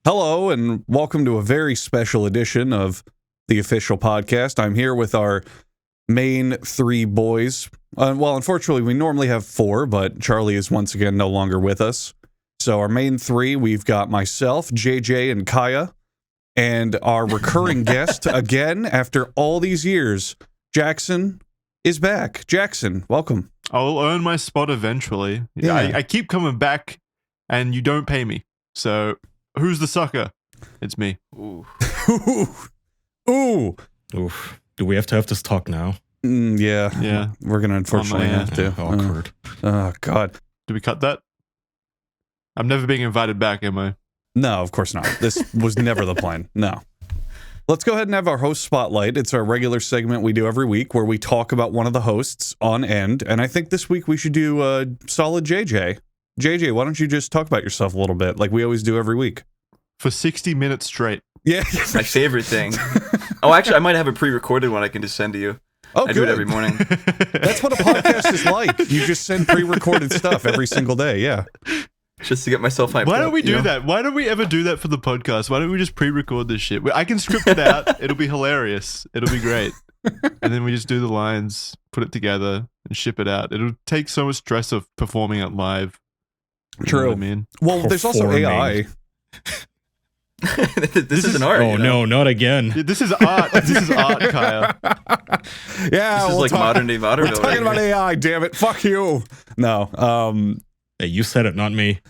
Hello, and welcome to a very special edition of the official podcast. I'm here with our main three boys. Well, unfortunately, we normally have four, but Charlie is once again no longer with us. So our main three, we've got myself, JJ, and Kaya, and our recurring guest, again, after all these years, Jackson is back. Jackson, welcome. I'll earn my spot eventually. Yeah. I keep coming back, and you don't pay me. So... who's the sucker? It's me. Ooh. Ooh. Oof. Do we have to have this talk now? Yeah. We're going to unfortunately have to. Awkward. Oh, God. Do we cut that? I'm never being invited back, am I? No, of course not. This was never the plan. No. Let's go ahead and have our host spotlight. It's our regular segment we do every week where we talk about one of the hosts on end. And I think this week we should do solid JJ. JJ, why don't you just talk about yourself a little bit like we always do every week? For 60 minutes straight. Yeah. My favorite thing. Oh, actually, I might have a pre-recorded one I can just send to you. Oh, I good. do it every morning. That's what a podcast is like. You just send pre-recorded stuff every single day, yeah. Just to get myself hyped Why don't up, we you do know? that? Why don't we ever do that for the podcast? Why don't we just pre-record this shit? I can script it out. It'll be hilarious. It'll be great. And then we just do the lines, put it together, and ship it out. It'll take so much stress of performing it live. You True. know what I mean? Well, there's also AI. this is an art. Oh, no, not again. Yeah, this is art. This is art, Kaya. Yeah, This is like modern day We're vaudeville. talking about right? AI, damn it. Fuck you. No. Hey, you said it, not me.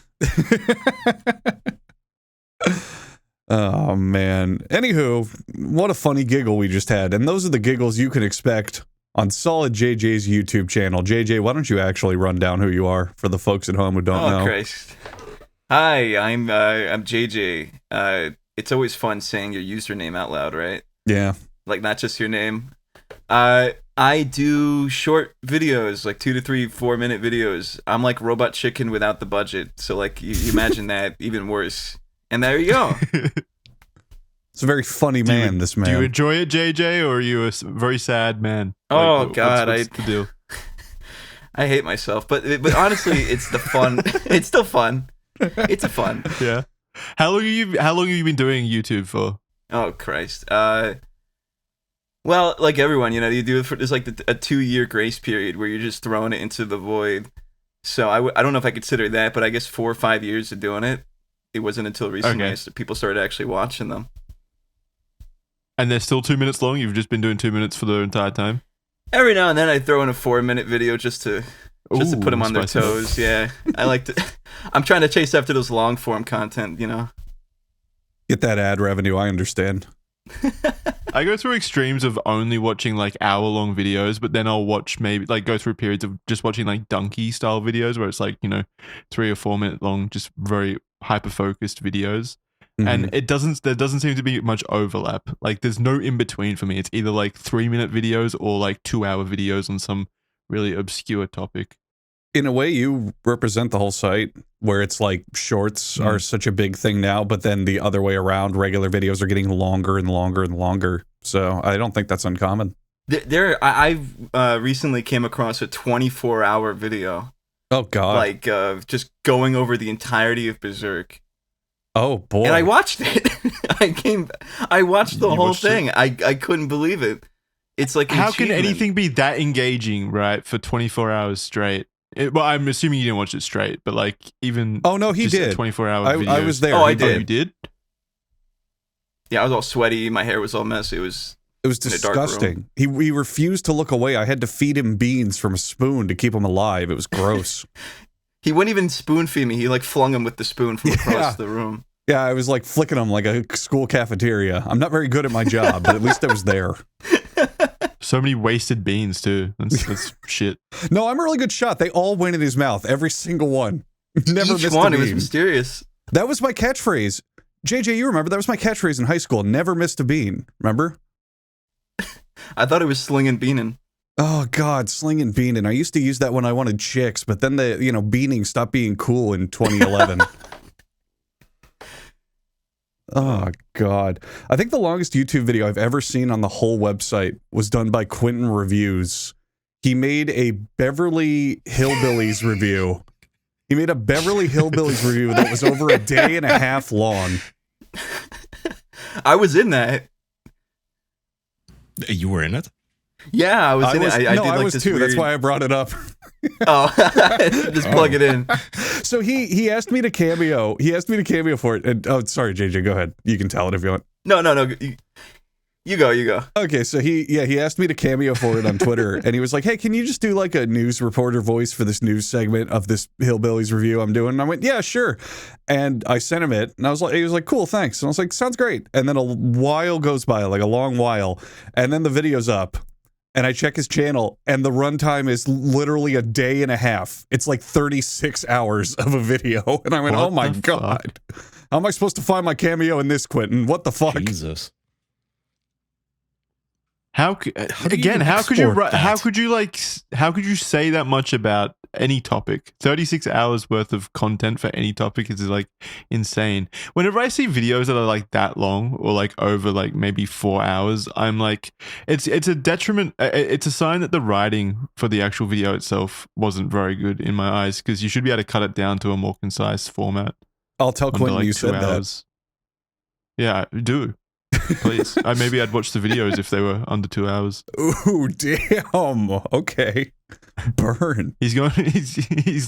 Oh, man. Anywho, what a funny giggle we just had. And those are the giggles you can expect on Solid JJ's YouTube channel. JJ, why don't you actually run down who you are for the folks at home who don't know? Oh, Christ. Hi, I'm JJ. It's always fun saying your username out loud, right? Yeah. Like, not just your name. I do short videos, like 2 to 3, 4 minute videos. I'm like Robot Chicken without the budget. So, like, you imagine that, even worse. And there you go. It's a very funny man, this man. Do you enjoy it, JJ, or are you a very sad man? Oh, Like, God, what's the deal? I hate myself, but honestly, it's the fun. It's still fun. It's a fun. Yeah. How long have you been doing YouTube for? Oh, Christ. Well, like everyone, you know, you do it for, there's like a 2-year grace period where you're just throwing it into the void. So I don't know if I consider that, but I guess 4 or 5 years of doing it. It wasn't until recently people started actually watching them. And they're still 2 minutes long? You've just been doing 2 minutes for the entire time? Every now and then I throw in a 4-minute video just to put them on their spicy. toes. Yeah, I like to. I'm trying to chase after those long form content, you know. Get that ad revenue, I understand. I go through extremes of only watching like hour-long videos, but then I'll watch maybe like go through periods of just watching like donkey style videos where it's like, you know, 3 or 4 minute long, just very hyper-focused videos. And there doesn't seem to be much overlap. Like there's no in between for me. It's either like 3-minute videos or like 2-hour videos on some really obscure topic. In a way, you represent the whole site where it's like shorts are such a big thing now, but then the other way around, regular videos are getting longer and longer and longer. So I don't think that's uncommon. I've recently came across a 24-hour video. Oh, God. Like just going over the entirety of Berserk. Oh, boy. And I watched it. I watched the whole thing. I couldn't believe it. It's like how can anything be that engaging, right, for 24 hours straight? Well, I'm assuming you didn't watch it straight, but like even Oh, no, he just did. 24-hour videos. I was there. Oh, I He did. You did? Yeah, I was all sweaty. My hair was all messy. It was in a dark room. disgusting. He refused to look away. I had to feed him beans from a spoon to keep him alive. It was gross. He wouldn't even spoon feed me. He like flung him with the spoon from across the room. Yeah, I was like flicking him like a school cafeteria. I'm not very good at my job, but at least I was there. So many wasted beans too. That's shit. No, I'm a really good shot. They all went in his mouth. Every single one. Never Each missed one. a It was bean. mysterious. That was my catchphrase. JJ, you remember? That was my catchphrase in high school. Never missed a bean. Remember? I thought it was slinging beanin'. Oh, God, slinging beaning. I used to use that when I wanted chicks, but then beaning stopped being cool in 2011. Oh, God. I think the longest YouTube video I've ever seen on the whole website was done by Quentin Reviews. He made a Beverly Hillbillies review. He made a Beverly Hillbillies review that was over a day and a half long. I was in that. You were in it? Yeah, I was in it. I did I like was this too. weird... That's why I brought it up. Oh, just plug it in. So he asked me to cameo. He asked me to cameo for it. And, oh, sorry, JJ. Go ahead. You can tell it if you want. No. You go. Okay, so he asked me to cameo for it on Twitter, and he was like, "Hey, can you just do like a news reporter voice for this news segment of this Hillbillies review I'm doing?" And I went, "Yeah, sure." And I sent him it, and he was like, "Cool, thanks." And I was like, "Sounds great." And then a while goes by, like a long while, and then the video's up, and I check his channel, and the runtime is literally a day and a half. It's like 36 hours of a video, and I went, What "Oh my the god, how am I supposed to find my cameo in this, Quentin? What the fuck?" Jesus. How do you could even export that? how could you say that much about any topic? 36 hours worth of content for any topic is like insane. Whenever I see videos that are like that long or like over like maybe 4 hours, I'm like, it's a detriment. It's a sign that the writing for the actual video itself wasn't very good in my eyes, because you should be able to cut it down to a more concise format. I'll tell under, Quentin like, you 2 said hours. Yeah, do. Please. Maybe I'd watch the videos if they were under 2 hours. that. Ooh, damn. Okay. Burn. He's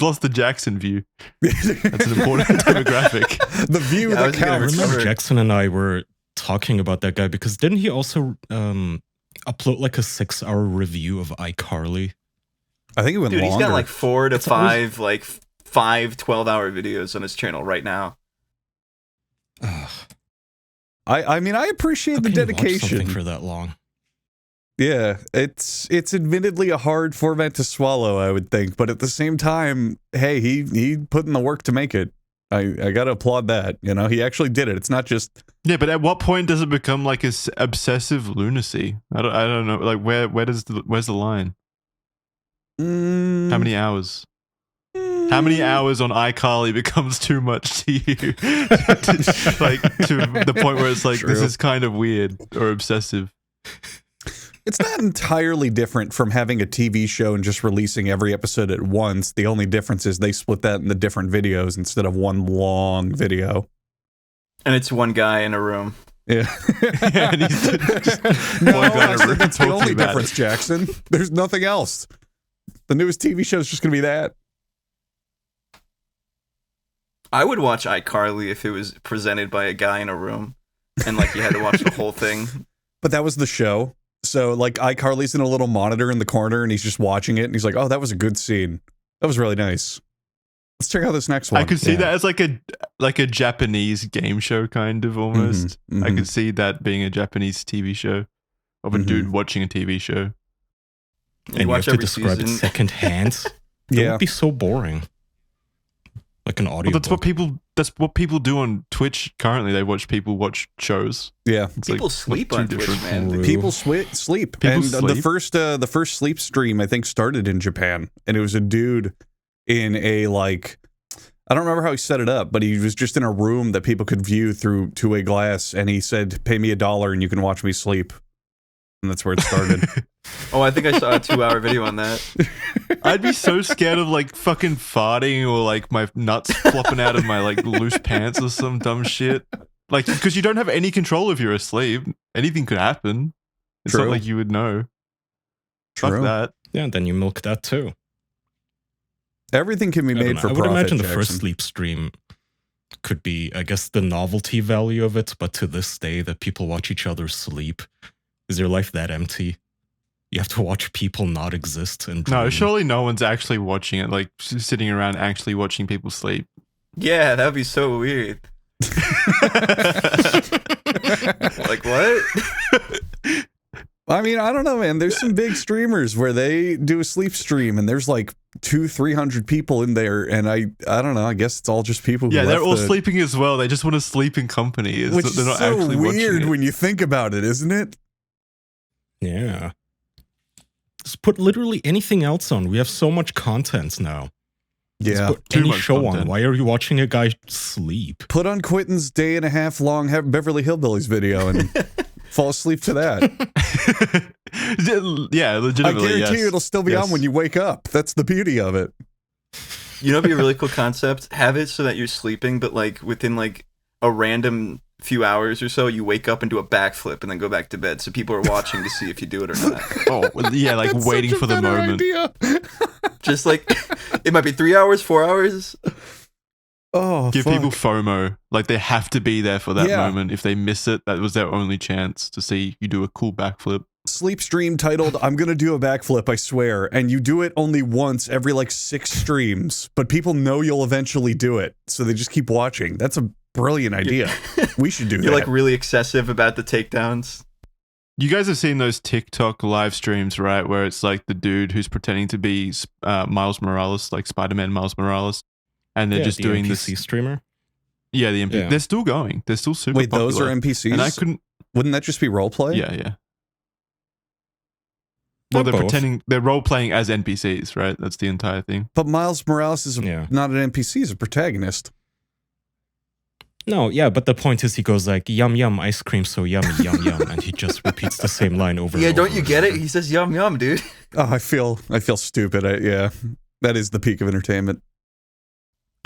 lost the Jackson view. That's an important demographic. The view Yeah, I that was gonna counts. recover. Remember Jackson and I were talking about that guy because didn't he also upload like a 6-hour review of iCarly? I think it went Dude, longer. he's got like 4 to It's always- 5, like 5 12-hour videos on his channel right now. Ugh, I mean, I appreciate how the can you watch dedication. something for that long? Yeah, it's admittedly a hard format to swallow, I would think, but at the same time, hey, he put in the work to make it. I gotta applaud that. You know, he actually did it. It's not just Yeah, but at what point does it become like obsessive lunacy? I don't know. Like where's the line? How many hours? How many hours on iCarly becomes too much to you? Like to the point where it's like, True. this is kind of weird or obsessive. It's not entirely different from having a TV show and just releasing every episode at once. The only difference is they split that into different videos instead of one long video. And it's one guy in a room. Yeah. Yeah, and he's just No, one guy in a I think room that's the talking only about difference, it. Jackson. There's nothing else. The newest TV show is just going to be that. I would watch iCarly if it was presented by a guy in a room and like you had to watch the whole thing. But that was the show. So, like, iCarly's in a little monitor in the corner, and he's just watching it, and he's like, "Oh, that was a good scene. That was really nice. Let's check out this next one." I could see Yeah. that as like a Japanese game show kind of almost. I could see that being a Japanese TV show of a dude watching a TV show. You And you watch have to every describe it season. secondhand. That Yeah. would be so boring. Like an audio. Well, that's what people do on Twitch currently. They watch people watch shows. Yeah. It's People like, sleep what, on two Twitch, different- man. People sleep. People And sleep? the first sleep stream, I think, started in Japan. And it was a dude in a, like, I don't remember how he set it up, but he was just in a room that people could view through two-way glass. And he said, "Pay me $1 and you can watch me sleep." And that's where it started. Oh, I think I saw a 2-hour video on that. I'd be so scared of like fucking farting or like my nuts flopping out of my like loose pants or some dumb shit. Like, because you don't have any control if you're asleep. Anything could happen. It's True. not like you would know. Fuck True. that. Yeah, then you milk that too. Everything can be I don't made know. for I would profit, imagine the Jackson. first sleep stream could be, I guess, the novelty value of it, but to this day that people watch each other sleep. Is your life that empty? You have to watch people not exist and No, dream. surely no one's actually watching it, like sitting around actually watching people sleep. Yeah, that would be so weird. Like, what? I mean, I don't know, man. There's some big streamers where they do a sleep stream, and there's like 200-300 people in there, and I don't know. I guess it's all just people who Yeah, they're left all the- sleeping as well. They just want to sleep in company. which is They're not so actually watching weird it. when you think about it, isn't it? Yeah. Just put literally anything else on. We have so much content now. Just Yeah. put too any much show content. on. Why are you watching a guy sleep? Put on Quentin's day-and-a-half-long Beverly Hillbillies video and fall asleep to that. Yeah, I legitimately. guarantee yes. you it'll still be Yes. on when you wake up. That's the beauty of it. You know, it'd be a really cool concept. Have it so that you're sleeping, but like within like a random few hours or so, you wake up and do a backflip and then go back to bed. So people are watching to see if you do it or not. Oh, yeah, like That's waiting such a for the better moment. idea. Just like, it might be 3 hours, 4 hours. Oh, Give fuck. people FOMO. Like they have to be there for that Yeah. moment. If they miss it, that was their only chance to see you do a cool backflip. Sleep stream titled "I'm gonna do a backflip, I swear," and you do it only once every like 6 streams, but people know you'll eventually do it, so they just keep watching. That's a brilliant idea. We should do You're that. like really excessive about the takedowns. You guys have seen those TikTok live streams, right? Where it's like the dude who's pretending to be Miles Morales, like Spider-Man Miles Morales, and they're just the doing NPC this. streamer. Yeah, the NPC. Yeah. They're still going. They're still super Wait, those are popular. NPCs? And I couldn't. Wouldn't that just be roleplay? Yeah. Well, Not they're both. pretending. They're role playing as NPCs, right? That's the entire thing. But Miles Morales is Yeah. not an NPC; he's a protagonist. No, yeah, but the point is he goes like, yum yum, ice cream so yummy, yum yum, and he just repeats the same line over Yeah, and don't over you get it? He says yum yum, dude. Oh, I feel stupid. Yeah, that is the peak of entertainment.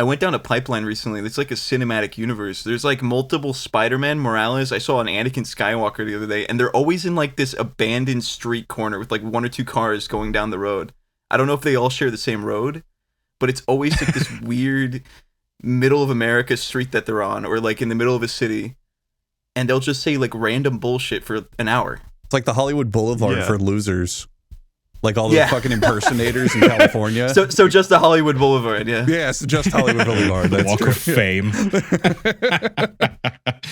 I went down a pipeline recently. It's like a cinematic universe. There's like multiple Spider-Man Morales. I saw an Anakin Skywalker the other day, and they're always in like this abandoned street corner with like 1 or 2 cars going down the road. I don't know if they all share the same road, but it's always like this weird middle of America street that they're on, or like in the middle of a city, and they'll just say like random bullshit for an hour. It's like the Hollywood Boulevard Yeah. for losers, like all the Yeah. fucking impersonators in California. So just the Hollywood Boulevard, yeah. yeah, it's just Hollywood Boulevard. That's Walk true. of Fame.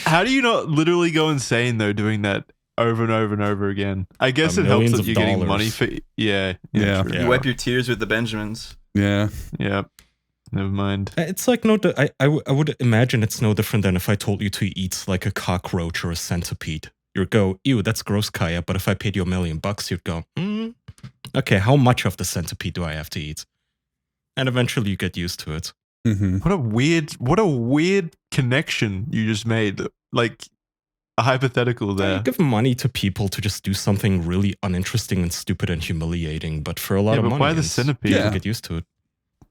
How do you not literally go insane though doing that over and over and over again? I guess it helps Millions that of you're getting dollars. money for. Yeah. Yeah. True. Yeah. You wipe your tears with the Benjamins. Yeah. Yeah. Never mind. It's like I would imagine it's no different than if I told you to eat like a cockroach or a centipede. You'd go, ew, that's gross, Kaya. But if I paid you $1 million, you'd go, okay, how much of the centipede do I have to eat? And eventually you get used to it. Mm-hmm. What a weird connection you just made. Like a hypothetical You there. give money to people to just do something really uninteresting and stupid and humiliating, but for a lot Yeah, of but money, why the and centipede? people Yeah. get used to it.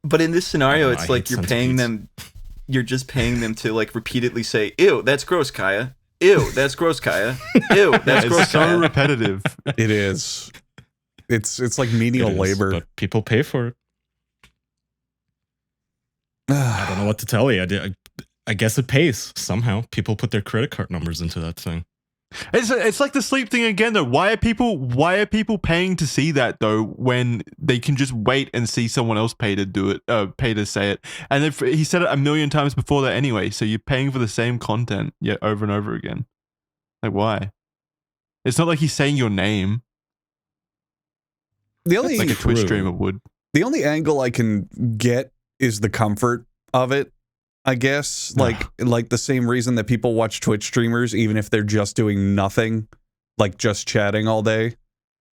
But in this scenario, I it's hate like you're paying centipedes. them. You're just paying them to like repeatedly say, "Ew, that's gross, Kaya. Ew, that's gross, Kaya. Ew, that's gross, It's so Kaya." repetitive. It is. It's like menial It is, labor. but people pay for it. I don't know what to tell you. I guess it pays somehow. People put their credit card numbers into that thing. It's like the sleep thing again though. Why are people paying to see that though when they can just wait and see someone else pay to do it, pay to say it? And if he said it 1 million times before that anyway, so you're paying for the same content yet over and over again. Like why? It's not like he's saying your name The only like a Twitch True. streamer would. the only angle I can get is the comfort of it. I guess like the same reason that people watch Twitch streamers, even if they're just doing nothing, like just chatting all day,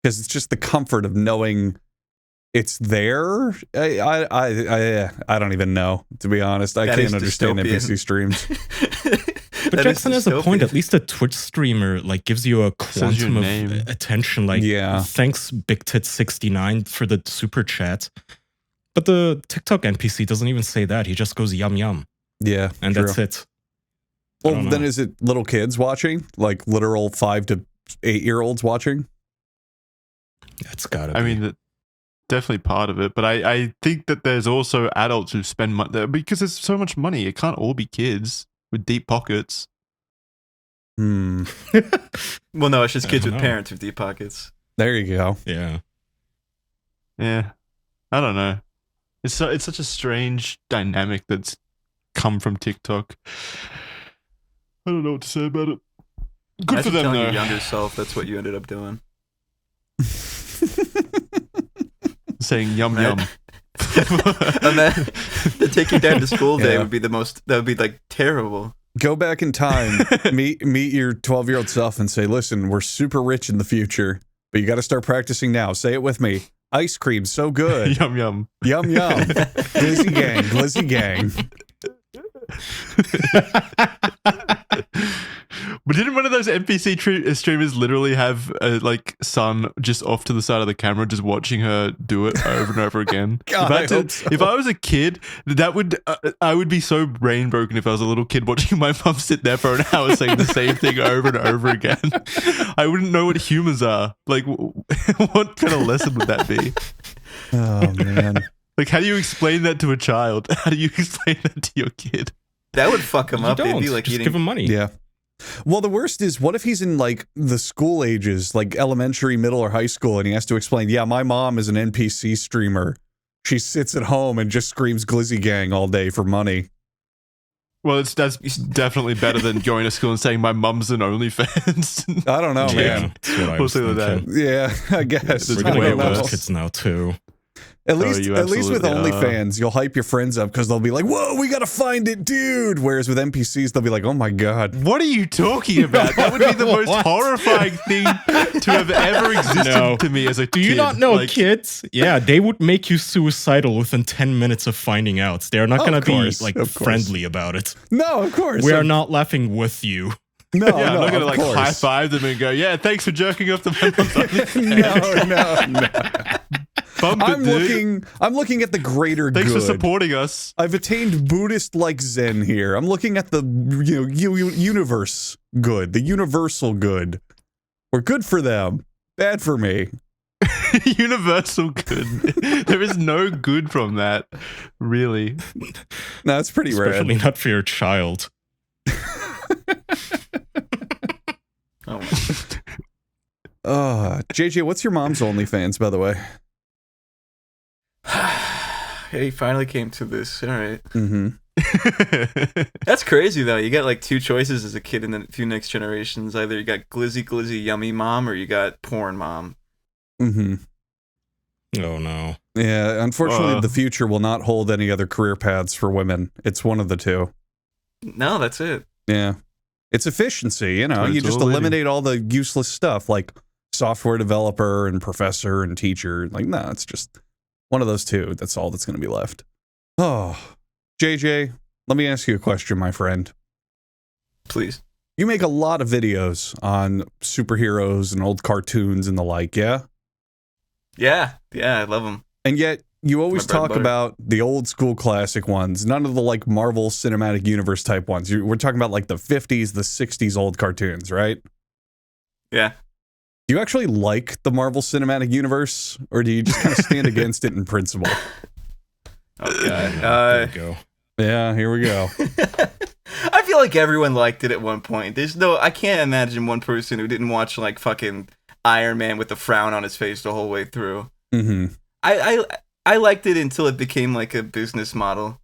because it's just the comfort of knowing it's there. I don't even know, to be honest. I That can't is understand dystopian. NPC streams. But That Jackson is has a point. dystopian. At least a Twitch streamer like gives you a Says your quantum of name. attention. Like, Yeah. thanks Big Tit 69 for the super chat. But the TikTok NPC doesn't even say that. He just goes yum yum, Yeah, and true. that's it. Well, don't then know. is it little kids watching, like literal 5 to 8-year-olds watching? It's gotta. I be. mean, definitely part of it, but I think that there's also adults who spend money because there's so much money. It can't all be kids with deep pockets. Hmm. Well, no, it's just I kids don't with know. parents with deep pockets. There you go. yeah. Yeah, I don't know. It's such a strange dynamic that's come from TikTok. I don't know what to say about it. Good Imagine for them telling though. your younger self that's what you ended up doing. Saying yum Right. yum. And then the take your dad to school day Yeah. would be that would be like terrible. Go back in time, meet your 12-year-old self and say, listen, we're super rich in the future, but you got to start practicing now. Say it with me. Ice cream, so good. Yum yum. Yum, yum. Glizzy gang, glizzy gang. But didn't one of those streamers literally have a like son just off to the side of the camera, just watching her do it over and over again. God, I hope so. If I was a kid, that would I would be so brain broken if I was a little kid watching my mum sit there for an hour saying the same thing over and over again. I wouldn't know what humors are. Like, what kind of lesson would that be? Oh man. Like, how do you explain that to a child? How do you explain that to your kid? That would fuck him up. It'd be like just eating. give him money. Yeah. Well, the worst is, what if he's in like the school ages, like elementary, middle, or high school, and he has to explain, yeah, my mom is an NPC streamer. She sits at home and just screams Glizzy Gang all day for money. Well, that's definitely better than going to school and saying my mum's an OnlyFans. I don't know, Yeah, man. that's what I We'll was see with that. thinking. Yeah, I guess. It's We're I gonna way don't get know. those worse. kids now too. At least you with absolutely are. OnlyFans, you'll hype your friends up because they'll be like, whoa, we gotta find it, dude. Whereas with NPCs, they'll be like, oh my God. What are you talking about? That would be the most What? horrifying thing to have ever existed No. to me as a kid. Do you not know Like, kids? Yeah, they would make you suicidal within 10 minutes of finding out. They're not Of going to be course, like of course. friendly about it. No, of course. We are not laughing with you. No, Yeah, no, I'm not gonna of like course. high five them and go, yeah, thanks for jerking off the No. Bump it, dude. I'm looking at the greater Thanks good. for supporting us. I've attained Buddhist-like Zen here. I'm looking at the universe good, the universal good. We're good for them, bad for me. Universal good. There is no good from that, really. No, it's pretty Especially rad. not for your child. Oh, JJ, what's your mom's OnlyFans, by the way? hey, he finally came to this. All right. Mm-hmm. That's crazy though. You got like two choices as a kid in the few next generations. Either you got glizzy yummy mom, or you got porn mom. Mm-hmm. Oh no. Yeah, unfortunately, Uh. the future will not hold any other career paths for women. It's one of the two. No, that's it. Yeah. It's efficiency, you know. That's what You it's just all leading. eliminate all the useless stuff like software developer and professor and teacher. Like, no, it's just one of those two. That's all that's going to be left. Oh, JJ, let me ask you a question, my friend. Please. You make a lot of videos on superheroes and old cartoons and the like, yeah? Yeah, I love them. And yet, you always My bread and talk butter. about the old school classic ones, none of the like Marvel Cinematic Universe type ones. We're talking about like the 50s, the 60s old cartoons, right? Yeah. Do you actually like the Marvel Cinematic Universe, or do you just kind of stand against it in principle? Oh There god. we go. Yeah, here we go. I feel like everyone liked it at one point. I can't imagine one person who didn't watch like fucking Iron Man with a frown on his face the whole way through. Mm-hmm. I liked it until it became like a business model.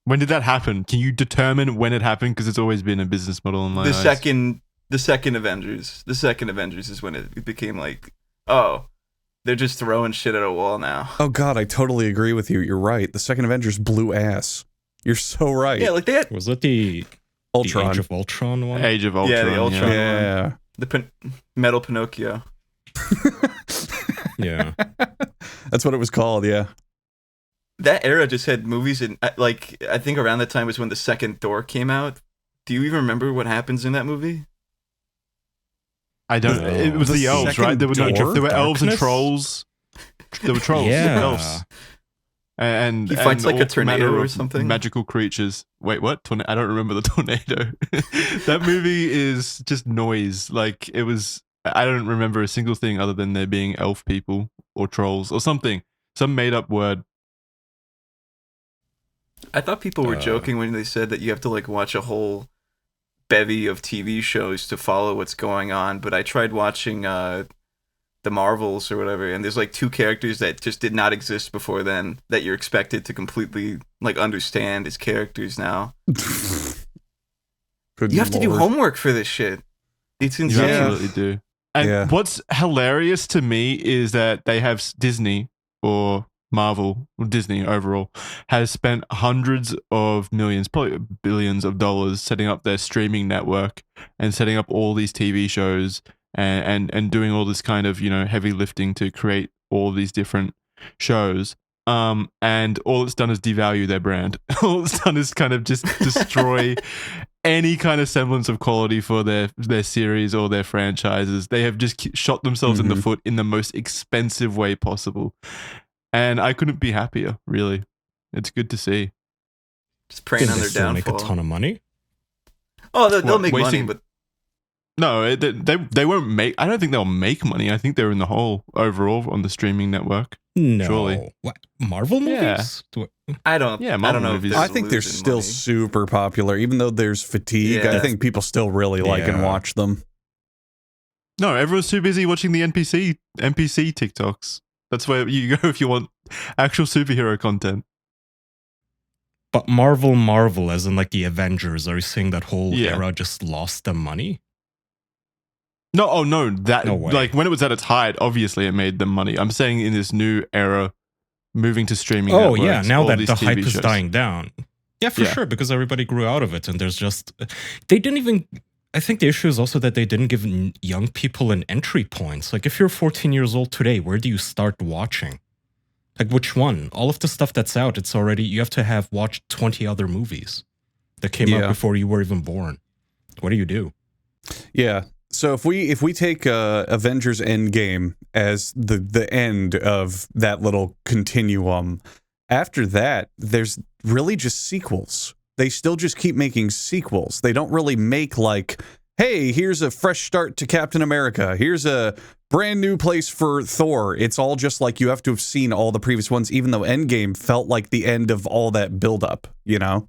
When did that happen? Can you determine when it happened? Because it's always been a business model in my The eyes. second Avengers. The second Avengers is when it became like, oh, they're just throwing shit at a wall now. Oh god, I totally agree with you. You're right. The second Avengers blew ass. You're so right. Yeah, like they had Was it the Ultron. Age of Ultron one? Age of Ultron. the Ultron. Yeah. the Metal Pinocchio. Yeah. That's what it was called, yeah. That era just had movies, and like I think around that time was when the second Thor came out. Do you even remember what happens in that movie? I don't. No. It was The the elves, right? There were second there were elves and Darkness? trolls. There were trolls. Yeah. Elves. And He fights and like a all tornado manner or of something? Magical creatures. Wait, what? I don't remember the tornado. That movie is just noise. Like it was. I don't remember a single thing other than there being elf people or trolls or something. Some made up word. I thought people were joking when they said that you have to like watch a whole bevy of TV shows to follow what's going on, but I tried watching the Marvels or whatever, and there's like two characters that just did not exist before then that you're expected to completely like understand as characters now. Good You have to do lord. homework for this shit. It's You insane. absolutely do. And Yeah. what's hilarious to me is that they have Disney or Marvel or Disney overall has spent hundreds of millions, probably billions of dollars setting up their streaming network and setting up all these TV shows and doing all this kind of, heavy lifting to create all these different shows. And all it's done is devalue their brand. All it's done is kind of just destroy any kind of semblance of quality for their series or their franchises. They have just shot themselves in the foot in the most expensive way possible. And I couldn't be happier, really. It's good to see. Just preying on their still downfall. make a ton of money. Oh, they'll make money, but no, they won't make. I don't think they'll make money. I think they're in the hole overall on the streaming network. No, Surely. What, Marvel movies? I don't. Yeah, I Marvel don't know. movies. If I think they're still money. super popular, even though there's fatigue. Yeah. I think people still really like and Yeah. watch them. No, everyone's too busy watching the NPC TikToks. That's where you go if you want actual superhero content. But Marvel, as in like the Avengers, are you saying that whole Yeah. era just lost them money? No, oh no, No way. like when it was at its height, obviously it made them money. I'm saying in this new era, moving to streaming. Oh networks, yeah, now all that these the TV hype is shows. dying down. Yeah, for Yeah. sure, because everybody grew out of it, and there's just they didn't even. I think the issue is also that they didn't give young people an entry point. Like if you're 14 years old today, where do you start watching? Like which one? All of the stuff that's out, it's already you have to have watched 20 other movies that came out Yeah. before you were even born. What do you do? Yeah. So if we take Avengers Endgame as the end of that little continuum, after that there's really just sequels. They still just keep making sequels. They don't really make like, hey, here's a fresh start to Captain America. Here's a brand new place for Thor. It's all just like you have to have seen all the previous ones, even though Endgame felt like the end of all that buildup, you know?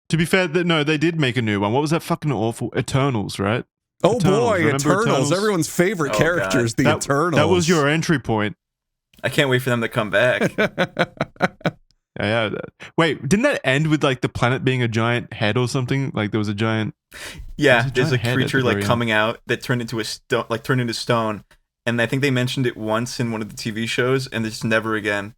To be fair, no, they did make a new one. What was that fucking awful Eternals, right? Oh Eternals. boy, Remember Eternals. Eternals? Everyone's favorite Oh, characters, the Eternals. That was your entry point. I can't wait for them to come back. Yeah. Wait, didn't that end with like the planet being a giant head or something? Like there was a giant. Yeah, There's there's a a giant head at creature the like very coming out that turned into turned into stone, and I think they mentioned it once in one of the TV shows, and it's never again.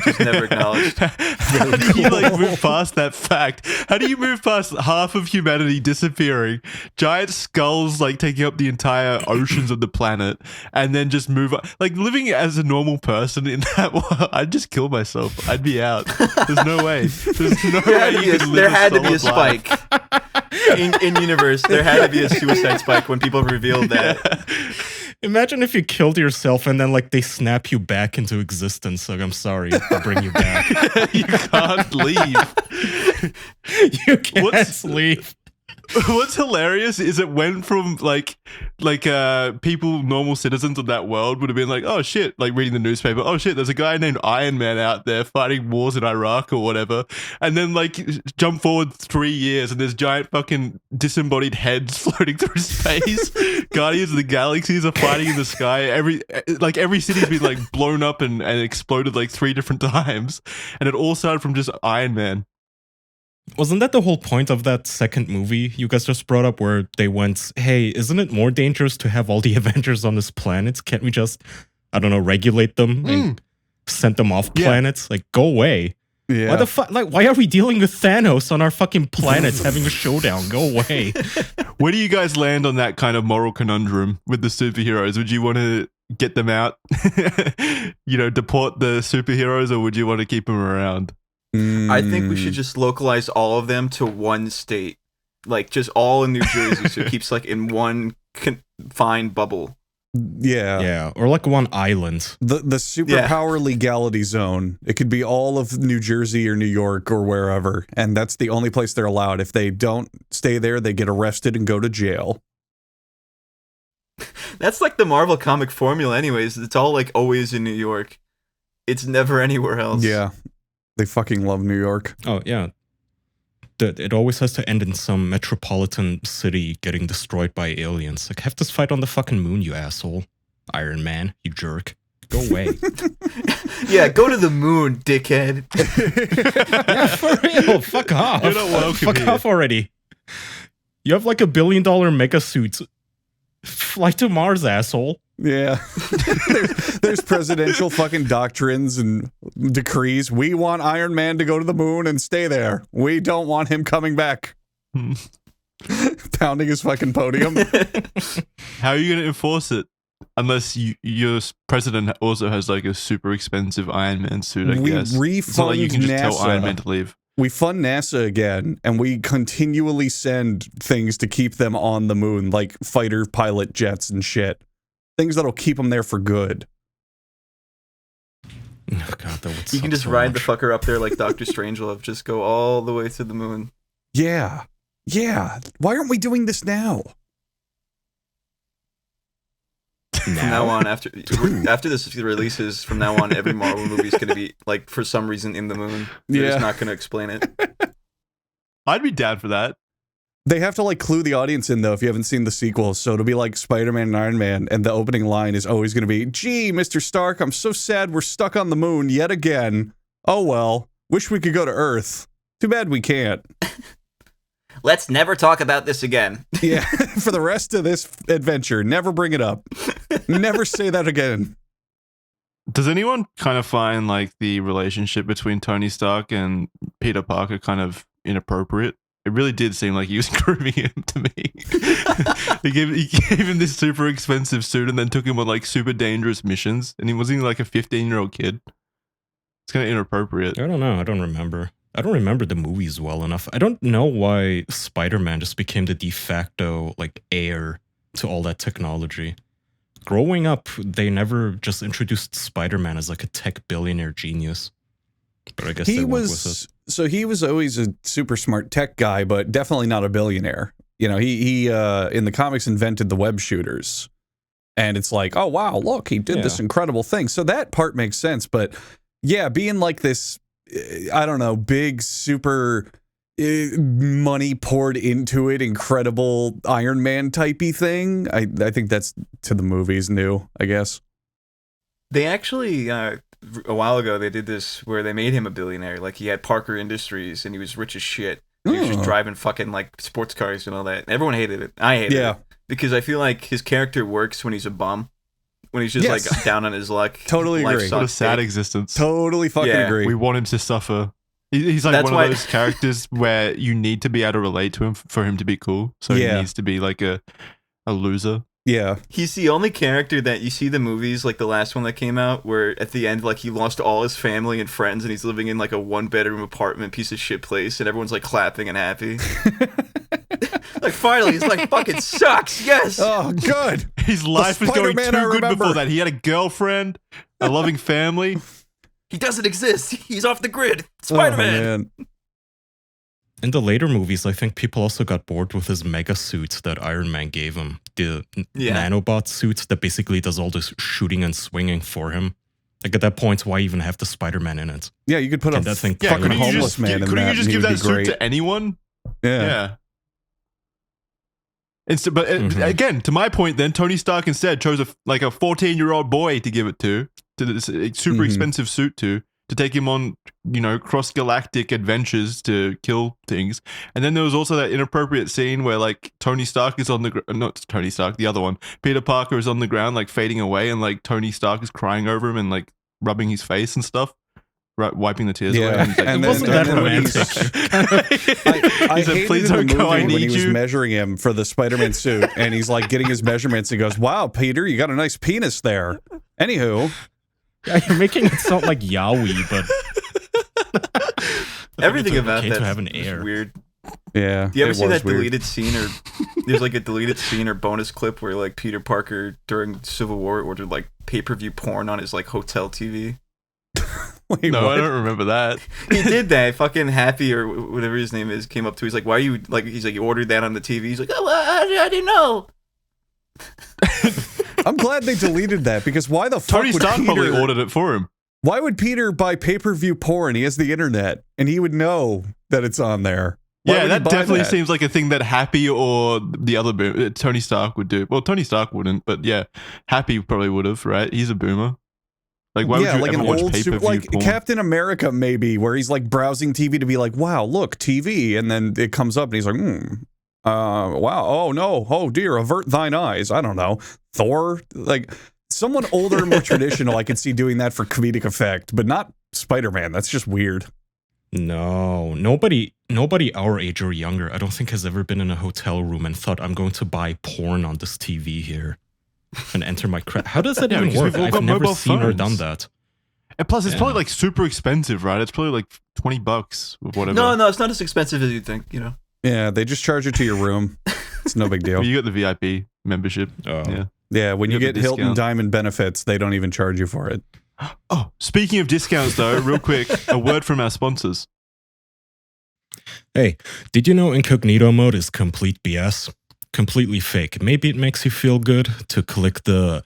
Just never acknowledged. How do you like move past that fact? How do you move past half of humanity disappearing, giant skulls like taking up the entire oceans of the planet, and then just move on? Like living as a normal person in that world, I'd just kill myself. I'd be out. There's no way. There's no way you could live There had to be a solid life. spike in universe. There had to be a suicide spike when people revealed that. Imagine if you killed yourself and then like they snap you back into existence. Like I'm sorry, I'll bring you back. You can't leave. You can't What's- leave. What's hilarious is it went from like people, normal citizens of that world would have been like, oh shit, like reading the newspaper, oh shit, there's a guy named Iron Man out there fighting wars in Iraq or whatever, and then like jump forward 3 years and there's giant fucking disembodied heads floating through space. Guardians of the Galaxies are fighting in the sky. Every city's been like blown up and exploded like 3 different times, and it all started from just Iron Man. Wasn't that the whole point of that second movie you guys just brought up where they went, hey, isn't it more dangerous to have all the Avengers on this planet? Can't we just, I don't know, regulate them and send them off Yeah. planets? Like, go away. Yeah. Why the fuck? Like, why are we dealing with Thanos on our fucking planets having a showdown? Go away. Where do you guys land on that kind of moral conundrum with the superheroes? Would you want to get them out, deport the superheroes, or would you want to keep them around? I think we should just localize all of them to one state, like just all in New Jersey, so it keeps like in one confined bubble. Yeah. Yeah, or like one island. The superpower legality zone. It could be all of New Jersey or New York or wherever, and that's the only place they're allowed. If they don't stay there, they get arrested and go to jail. That's like the Marvel comic formula, anyways. It's all like always in New York. It's never anywhere else. Yeah. They fucking love New York. Oh, yeah. It always has to end in some metropolitan city getting destroyed by aliens. Like, have this fight on the fucking moon, you asshole. Iron Man, you jerk. Go away. Yeah, go to the moon, dickhead. Yeah, for real. Fuck off. You're not welcome Fuck here. off already. You have like $1 billion mega suits. Fly to Mars, asshole. Yeah. there's presidential fucking doctrines and decrees. We want Iron Man to go to the moon and stay there. We don't want him coming back. Pounding his fucking podium. How are you going to enforce it? Unless your president also has like a super expensive Iron Man suit, I We guess. refund It's not like you can just tell NASA. Iron Man to leave. We fund NASA again, and we continually send things to keep them on the moon, like fighter pilot jets and shit. Things that'll keep them there for good. Oh God, that would You can suck just so ride much. the fucker up there like Dr. Strangelove. Just go all the way to the moon. Yeah. Yeah. Why aren't we doing this now? From now on, after this releases, from now on, every Marvel movie is going to be, like, for some reason, in the moon. They're Yeah. just not going to explain it. I'd be down for that. They have to like clue the audience in though if you haven't seen the sequels. So it'll be like Spider-Man and Iron Man, and the opening line is always going to be, "Gee, Mr. Stark, I'm so sad we're stuck on the moon yet again. Oh well, wish we could go to Earth. Too bad we can't." Let's never talk about this again. Yeah, for the rest of this adventure, never bring it up. Never say that again. Does anyone kind of find like the relationship between Tony Stark and Peter Parker kind of inappropriate? It really did seem like he was grooming him to me. he gave him this super expensive suit and then took him on like super dangerous missions, and he wasn't like a 15-year-old kid. It's kind of inappropriate. I don't know. I don't remember. I don't remember the movies well enough. I don't know why Spider-Man just became the de facto like heir to all that technology. Growing up, they never just introduced Spider-Man as like a tech billionaire genius. But I guess they went with it. So he was always a super smart tech guy, but definitely not a billionaire. You know, he in the comics invented the web shooters. And it's like, oh wow, look, he did this incredible thing. So that part makes sense, but yeah, being like this, I don't know, big super money poured into it, incredible Iron Man typey thing. I think that's to the movies new, I guess. They actually, a while ago, they did this where they made him a billionaire. Like, he had Parker Industries, and he was rich as shit. He was just driving fucking, like, sports cars and all that. Everyone hated it. I hated it. Because I feel like his character works when he's a bum. When he's just, like, down on his luck. Totally Life agree. sucks, What a sad existence. Totally fucking agree. We want him to suffer. He's like That's one of why- those characters where you need to be able to relate to him for him to be cool. So he needs to be like a loser. Yeah. He's the only character that you see the movies, like the last one that came out, where at the end, like, he lost all his family and friends, and he's living in, like, a one-bedroom apartment piece of shit place, and everyone's, like, clapping and happy. Like, finally, he's like, fucking sucks, yes! Oh, good. His life was going Spider-Man I too good remember. before that. He had a girlfriend, a loving family. He doesn't exist. He's off the grid. Oh, Spider-Man! man. In the later movies, I think people also got bored with his mega suit that Iron Man gave him. The nanobot suit that basically does all this shooting and swinging for him. Like at that point, why even have the Spider-Man in it? Yeah, you could put Can a that thing Yeah, fucking couldn't you homeless just, man in couldn't that. you just and he give would that be suit great. to anyone? Yeah. Yeah. But again, to my point, then Tony Stark instead chose a 14-year-old boy to give it to this super expensive suit to take him on, cross-galactic adventures to kill things. And then there was also that inappropriate scene where like Tony Stark is on the not Tony Stark, the other one, Peter Parker is on the ground like fading away, and like Tony Stark is crying over him and like rubbing his face and stuff. Right, wiping the tears away. Yeah, And he's like, and It wasn't that when he's- romantic. I He's like, hated "Please in the don't go, I movie when he need was you." measuring him for the Spider-Man suit, and he's like getting his measurements. He goes, "Wow, Peter, you got a nice penis there." Anywho, Yeah, you're making it sound like Yowie, but Everything it's about okay that to have an is heir. weird. yeah. Do you ever it see was that weird. deleted scene, or there's like a deleted scene or bonus clip where like Peter Parker during Civil War ordered like pay-per-view porn on his like hotel TV? Wait, No, what? I don't remember that. He did that. Fucking Happy or whatever his name is came up to. He's like, "Why are you like?" He's like, "You ordered that on the TV." He's like, "Oh, I didn't know." I'm glad they deleted that because why the fuck Tony would Stark Peter? probably ordered it for him. Why would Peter buy pay-per-view porn? He has the internet, and he would know that it's on there. Why Yeah, would he that buy definitely that? seems like a thing that Happy or the other Tony Stark would do. Well, Tony Stark wouldn't, but yeah, Happy probably would have, right? He's a boomer. Like, why yeah, would you like ever an watch old pay-per-view like porn? Captain America, maybe, where he's like browsing TV to be like, "Wow, look, TV," and then it comes up, and he's like, wow, oh no, oh dear, avert thine eyes." I don't know, Thor, like someone older and more traditional, I could see doing that for comedic effect, but not Spider-Man. That's just weird. No, nobody our age or younger, I don't think has ever been in a hotel room and thought, I'm going to buy porn on this TV here and enter my credit. How does that Yeah, even because work? we've all I've got never mobile seen or done phones. that. And plus, it's probably like super expensive, right? It's probably like $20 or whatever. No, it's not as expensive as you think. You know. Yeah, they just charge it to your room. It's no big deal. Well, you got the VIP membership. Oh. Yeah, when you You have get the Hilton discount. Diamond benefits, they don't even charge you for it. Oh, speaking of discounts, though, real quick, a word from our sponsors. Hey, did you know incognito mode is complete BS? Completely fake. Maybe it makes you feel good to click the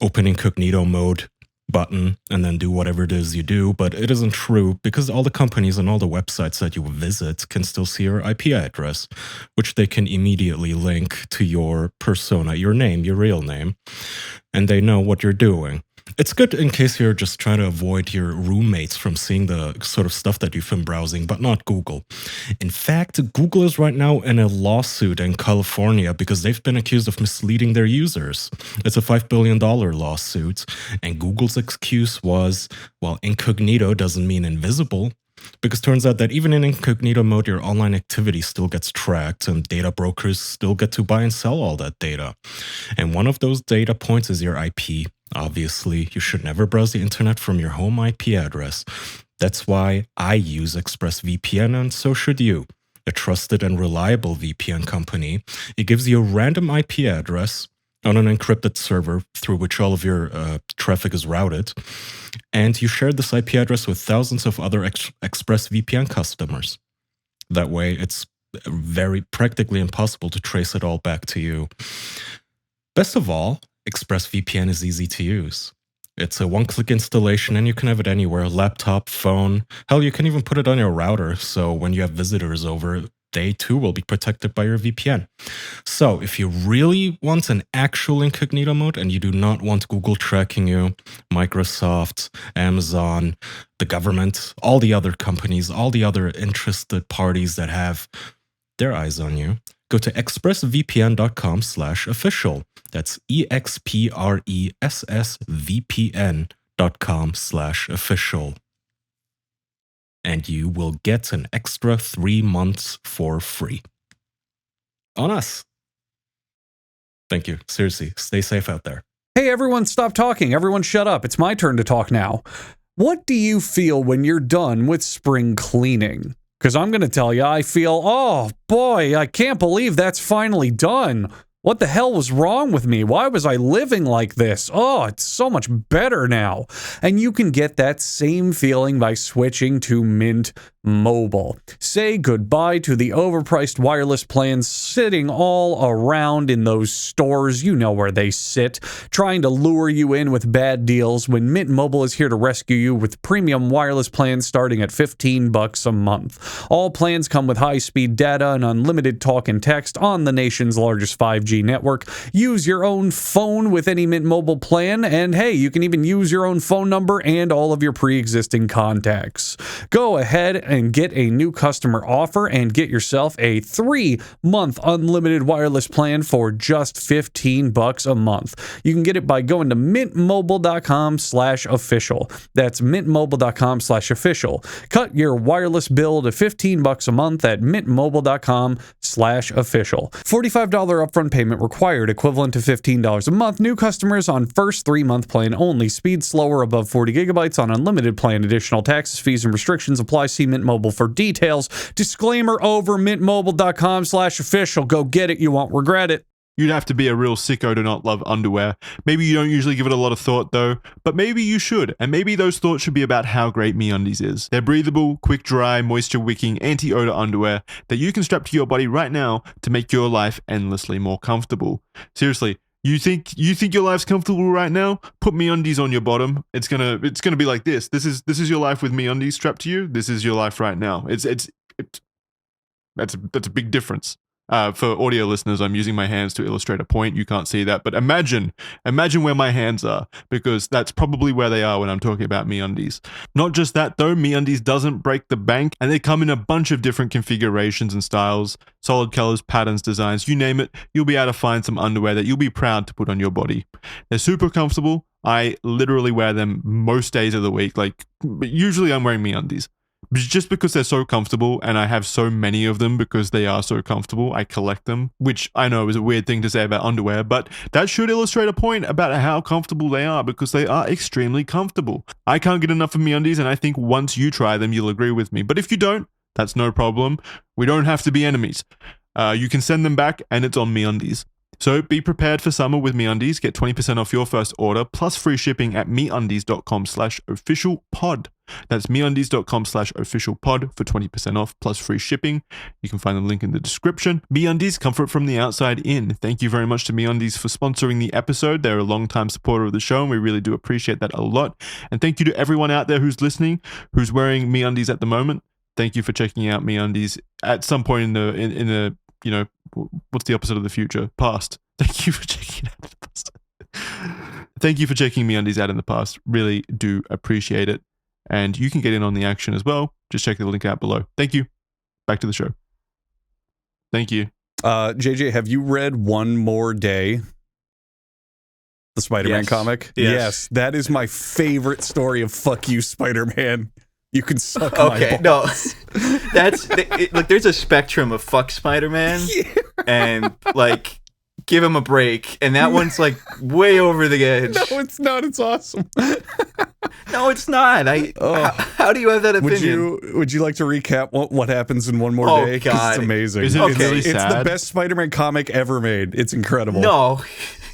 open incognito mode button and then do whatever it is you do, but it isn't true because all the companies and all the websites that you visit can still see your IP address, which they can immediately link to your persona, your name, your real name, and they know what you're doing. It's good in case you're just trying to avoid your roommates from seeing the sort of stuff that you've been browsing, but not Google. In fact, Google is right now in a lawsuit in California because they've been accused of misleading their users. It's a $5 billion lawsuit, and Google's excuse was, well, incognito doesn't mean invisible. Because turns out that even in incognito mode, your online activity still gets tracked and data brokers still get to buy and sell all that data. And one of those data points is your IP. Obviously, you should never browse the internet from your home IP address. That's why I use ExpressVPN, and so should you. A trusted and reliable VPN company. It gives you a random IP address on an encrypted server through which all of your traffic is routed. And you share this IP address with thousands of other ExpressVPN customers. That way, it's very practically impossible to trace it all back to you. Best of all, ExpressVPN is easy to use. It's a one-click installation and you can have it anywhere, laptop, phone. Hell, you can even put it on your router, so when you have visitors over, they too will be protected by your VPN. So if you really want an actual incognito mode and you do not want Google tracking you, Microsoft, Amazon, the government, all the other companies, all the other interested parties that have their eyes on you, go to expressvpn.com/official. That's expressvpn.com/official. And you will get an extra 3 months for free. On us. Thank you. Seriously, stay safe out there. Hey, everyone, stop talking. Everyone shut up. It's my turn to talk now. What do you feel when you're done with spring cleaning? Because I'm going to tell you, I feel, oh boy, I can't believe that's finally done. What the hell was wrong with me? Why was I living like this? Oh, it's so much better now. And you can get that same feeling by switching to Mint Mobile. Say goodbye to the overpriced wireless plans sitting all around in those stores. You know where they sit, trying to lure you in with bad deals when Mint Mobile is here to rescue you with premium wireless plans starting at $15 a month. All plans come with high-speed data and unlimited talk and text on the nation's largest 5G network. Use your own phone with any Mint Mobile plan, and hey, you can even use your own phone number and all of your pre-existing contacts. Go ahead and get a new customer offer and get yourself a 3-month unlimited wireless plan for just $15 a month. You can get it by going to mintmobile.com/official. That's mintmobile.com/official. Cut your wireless bill to $15 a month at mintmobile.com/official. $45 upfront payment required, equivalent to $15 a month. New customers on first 3-month plan only. Speed slower above 40 gigabytes on unlimited plan. Additional taxes, fees, and restrictions apply. See Mint Mobile for details. Disclaimer over. mintmobile.com/official. Go get it. You won't regret it. You'd have to be a real sicko to not love underwear. Maybe you don't usually give it a lot of thought though, but maybe you should. And maybe those thoughts should be about how great MeUndies is. They're breathable, quick dry, moisture wicking, anti-odor underwear that you can strap to your body right now to make your life endlessly more comfortable. Seriously, you think your life's comfortable right now? Put MeUndies on your bottom. It's gonna be like this. This is your life with MeUndies strapped to you. This is your life right now. That's a big difference. For audio listeners, I'm using my hands to illustrate a point. You can't see that, but imagine where my hands are, because that's probably where they are when I'm talking about MeUndies. Not just that though, MeUndies doesn't break the bank, and they come in a bunch of different configurations and styles, solid colors, patterns, designs, you name it. You'll be able to find some underwear that you'll be proud to put on your body. They're super comfortable. I literally wear them most days of the week. Like, usually I'm wearing MeUndies. just because they're so comfortable, and I have so many of them because they are so comfortable. I collect them, which I know is a weird thing to say about underwear, but that should illustrate a point about how comfortable they are, because they are extremely comfortable. I can't get enough of MeUndies, and I think once you try them, you'll agree with me. But if you don't, that's no problem. We don't have to be enemies. You can send them back, and it's on MeUndies. So be prepared for summer with MeUndies. Get 20% off your first order plus free shipping at MeUndies.com/officialpod. That's MeUndies.com/officialpod for 20% off plus free shipping. You can find the link in the description. MeUndies, comfort from the outside in. Thank you very much to MeUndies for sponsoring the episode. They're a long-time supporter of the show, and we really do appreciate that a lot. And thank you to everyone out there who's listening, who's wearing MeUndies at the moment. Thank you for checking out MeUndies at some point in the you know, what's the opposite of the future? Past. Thank you for checking it out in the past. Thank you for checking MeUndies out in the past. Really do appreciate it. And you can get in on the action as well. Just check the link out below. Thank you. Back to the show. Thank you. JJ, have you read One More Day? The Spider-Man comic? Yes. That is my favorite story of fuck you, Spider-Man. You can suck my balls. No. That's like there's a spectrum of fuck Spider-Man and like give him a break, and that one's like way over the edge. No, it's not. It's awesome. No, it's not. How do you have that opinion? Would you like to recap what happens in One More Day? 'Cause God. it's amazing. Is it really It's sad? the best Spider-Man comic ever made. It's incredible. No.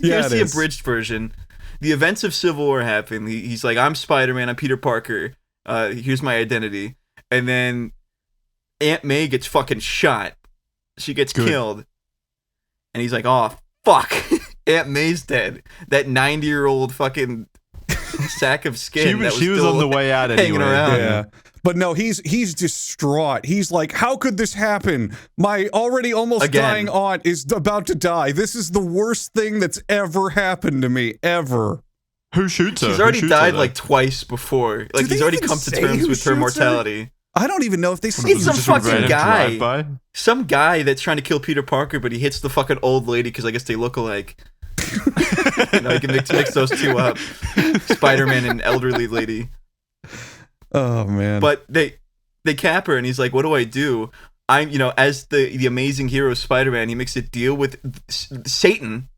Yeah, Here's it the is. abridged version. The events of Civil War happen. He's like, I'm Spider-Man. I'm Peter Parker. Here's my identity. And then Aunt May gets fucking shot. She gets killed. And he's like, oh, fuck. Aunt May's dead. That 90-year-old fucking sack of skin. She was on the way out hanging anyway. around. Yeah. But no, he's distraught. He's like, how could this happen? My already almost dying aunt is about to die. This is the worst thing that's ever happened to me, ever. Who shoots her? She's already died like twice before. Like, he's already come to terms with her mortality. I don't even know if they say It's some fucking guy. Drive-by? Some guy that's trying to kill Peter Parker, but he hits the fucking old lady because I guess they look alike. You know, you can mix those two up. Spider-Man and elderly lady. Oh, man. But they cap her, and he's like, what do I do? I'm, you know, as the amazing hero Spider-Man, he makes a deal with Satan,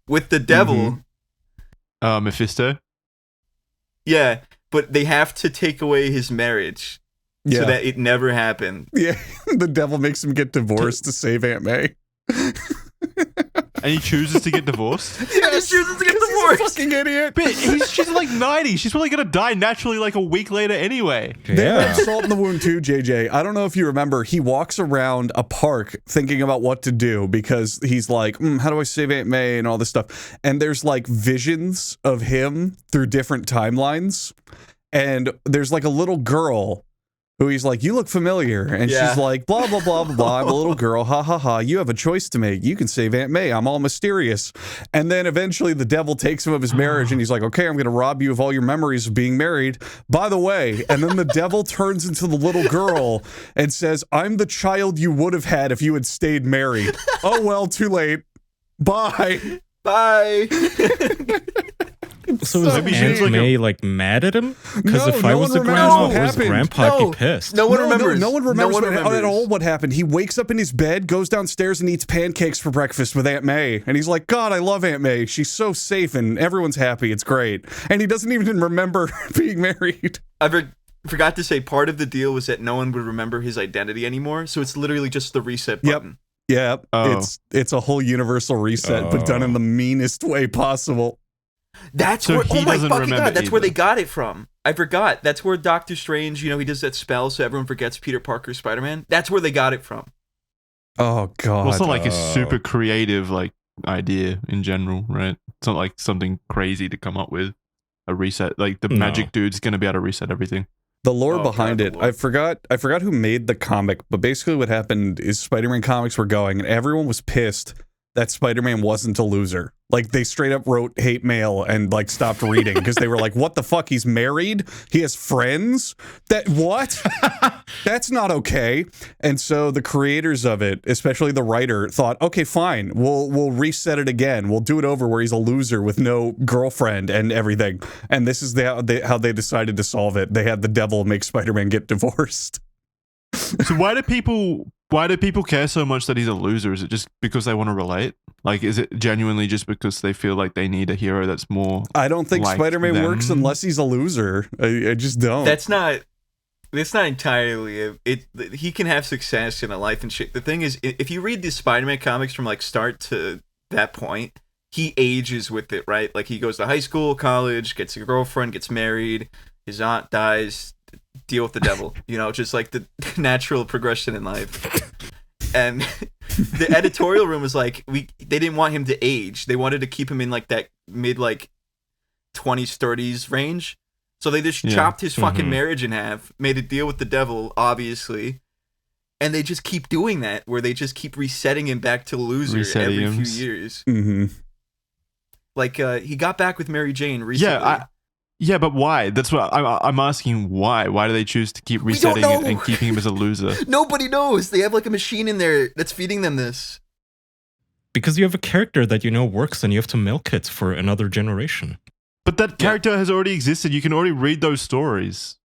with the devil. Mephisto? Yeah, but they have to take away his marriage so that it never happened. Yeah, the devil makes him get divorced to save Aunt May. And he chooses to get divorced? Yes, he chooses to get divorced. He's a fucking idiot. But she's like 90. She's probably going to die naturally like a week later anyway. There's salt in the wound too, JJ. I don't know if you remember, he walks around a park thinking about what to do because he's like, how do I save Aunt May and all this stuff? And there's like visions of him through different timelines. And there's like a little girl who he's like, you look familiar. And she's like, blah, blah, blah, blah, blah. I'm a little girl. Ha, ha, ha. You have a choice to make. You can save Aunt May. I'm all mysterious. And then eventually the devil takes him of his marriage and he's like, okay, I'm going to rob you of all your memories of being married. By the way, and then the devil turns into the little girl and says, I'm the child you would have had if you had stayed married. Oh, well, too late. Bye. Bye. So is Aunt May like mad at him? Because if I was the grandma, was Grandpa be pissed? No one remembers. No one remembers at all what happened. He wakes up in his bed, goes downstairs and eats pancakes for breakfast with Aunt May. And he's like, God, I love Aunt May. She's so safe and everyone's happy. It's great. And he doesn't even remember being married. I forgot to say part of the deal was that no one would remember his identity anymore. So it's literally just the reset button. Yeah. It's a whole universal reset, but done in the meanest way possible. That's so where, he oh my doesn't fucking remember god, that's where either. they got it from. I forgot. That's where Doctor Strange, you know, he does that spell so everyone forgets Peter Parker Spider-Man. That's where they got it from. Oh, God. Well, it's not like a super creative like idea in general, right? It's not like something crazy to come up with. A reset. Like the magic dude's going to be able to reset everything. The lore behind it, I forgot who made the comic, but basically what happened is Spider-Man comics were going and everyone was pissed that Spider-Man wasn't a loser. Like, they straight up wrote hate mail and, like, stopped reading because they were like, what the fuck? He's married? He has friends? What? That's not okay. And so the creators of it, especially the writer, thought, okay, fine. We'll reset it again. We'll do it over where he's a loser with no girlfriend and everything. And this is how they decided to solve it. They had the devil make Spider-Man get divorced. So why do people care so much that he's a loser? Is it just because they want to relate? Like, is it genuinely just because they feel like they need a hero that's more? I don't think like Spider-Man them? works unless he's a loser. I just don't. That's not entirely it. He can have success in a life and shit. The thing is, if you read the Spider-Man comics from like start to that point, he ages with it, right? Like, he goes to high school, college, gets a girlfriend, gets married, his aunt dies, deal with the devil. You know, just like the natural progression in life. And the editorial room was like, they didn't want him to age. They wanted to keep him in like that mid like 20s, 30s range. So they just chopped his fucking marriage in half, made a deal with the devil, obviously. And they just keep doing that, where they just keep resetting him back to loser every few years. Mm-hmm. Like, he got back with Mary Jane recently. Yeah, but why? That's what I'm asking. Why? Why do they choose to keep resetting it and keeping him as a loser? Nobody knows. They have like a machine in there that's feeding them this. Because you have a character that you know works and you have to milk it for another generation. But that character has already existed. You can already read those stories.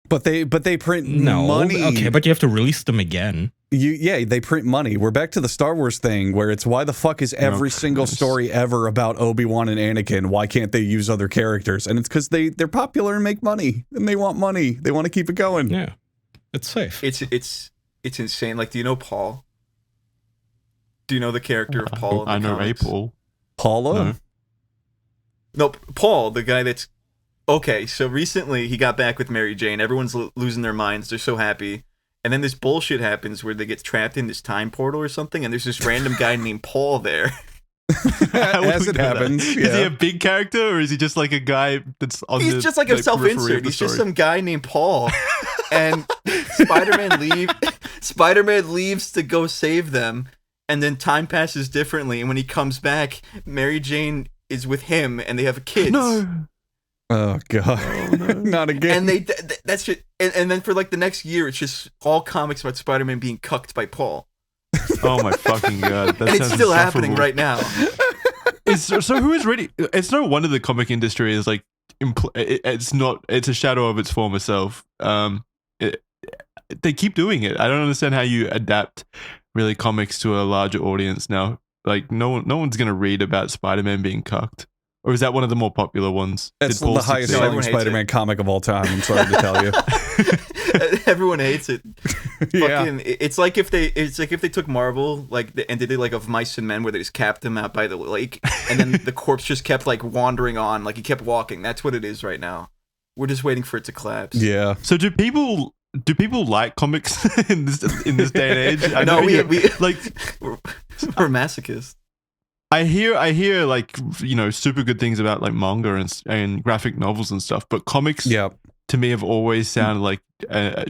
But they print money. Okay, but you have to release them again. They print money. We're back to the Star Wars thing where it's why the fuck is every single story ever about Obi-Wan and Anakin? Why can't they use other characters? And it's because they're popular and make money, and they want money. They want to keep it going. Yeah, it's safe. It's insane. Like, do you know Paul? Do you know the character of Paul? I know a Paul. Paula? No, Paul, the guy that's... Okay, so recently he got back with Mary Jane. Everyone's losing their minds. They're so happy. And then this bullshit happens where they get trapped in this time portal or something, and there's this random guy named Paul there. As it happens. Yeah. Is he a big character, or is he just like a guy that's on He's just like a self-insert. He's just some guy named Paul. And Spider-Man leaves to go save them, and then time passes differently, and when he comes back, Mary Jane is with him, and they have kids. No. Oh god, not again. And that's just, and then for like the next year, it's just all comics about Spider-Man being cucked by Paul. Oh my fucking god! That and it's still happening right now. So who is ready? It's no wonder the comic industry is like it's a shadow of its former self. They keep doing it. I don't understand how you adapt really comics to a larger audience now. Like no one's gonna read about Spider-Man being cucked. Or is that one of the more popular ones? That's the highest selling Spider-Man comic of all time. I'm sorry to tell you. Everyone hates it. Yeah. It's like if they took Marvel and did it like of Mice and Men, where they just capped him out by the lake, and then the corpse just kept like wandering on, like he kept walking. That's what it is right now. We're just waiting for it to collapse. Yeah. So do people like comics in this day and age? I know know we like we're masochists. I hear like, you know, super good things about like manga and graphic novels and stuff, but comics to me have always sounded like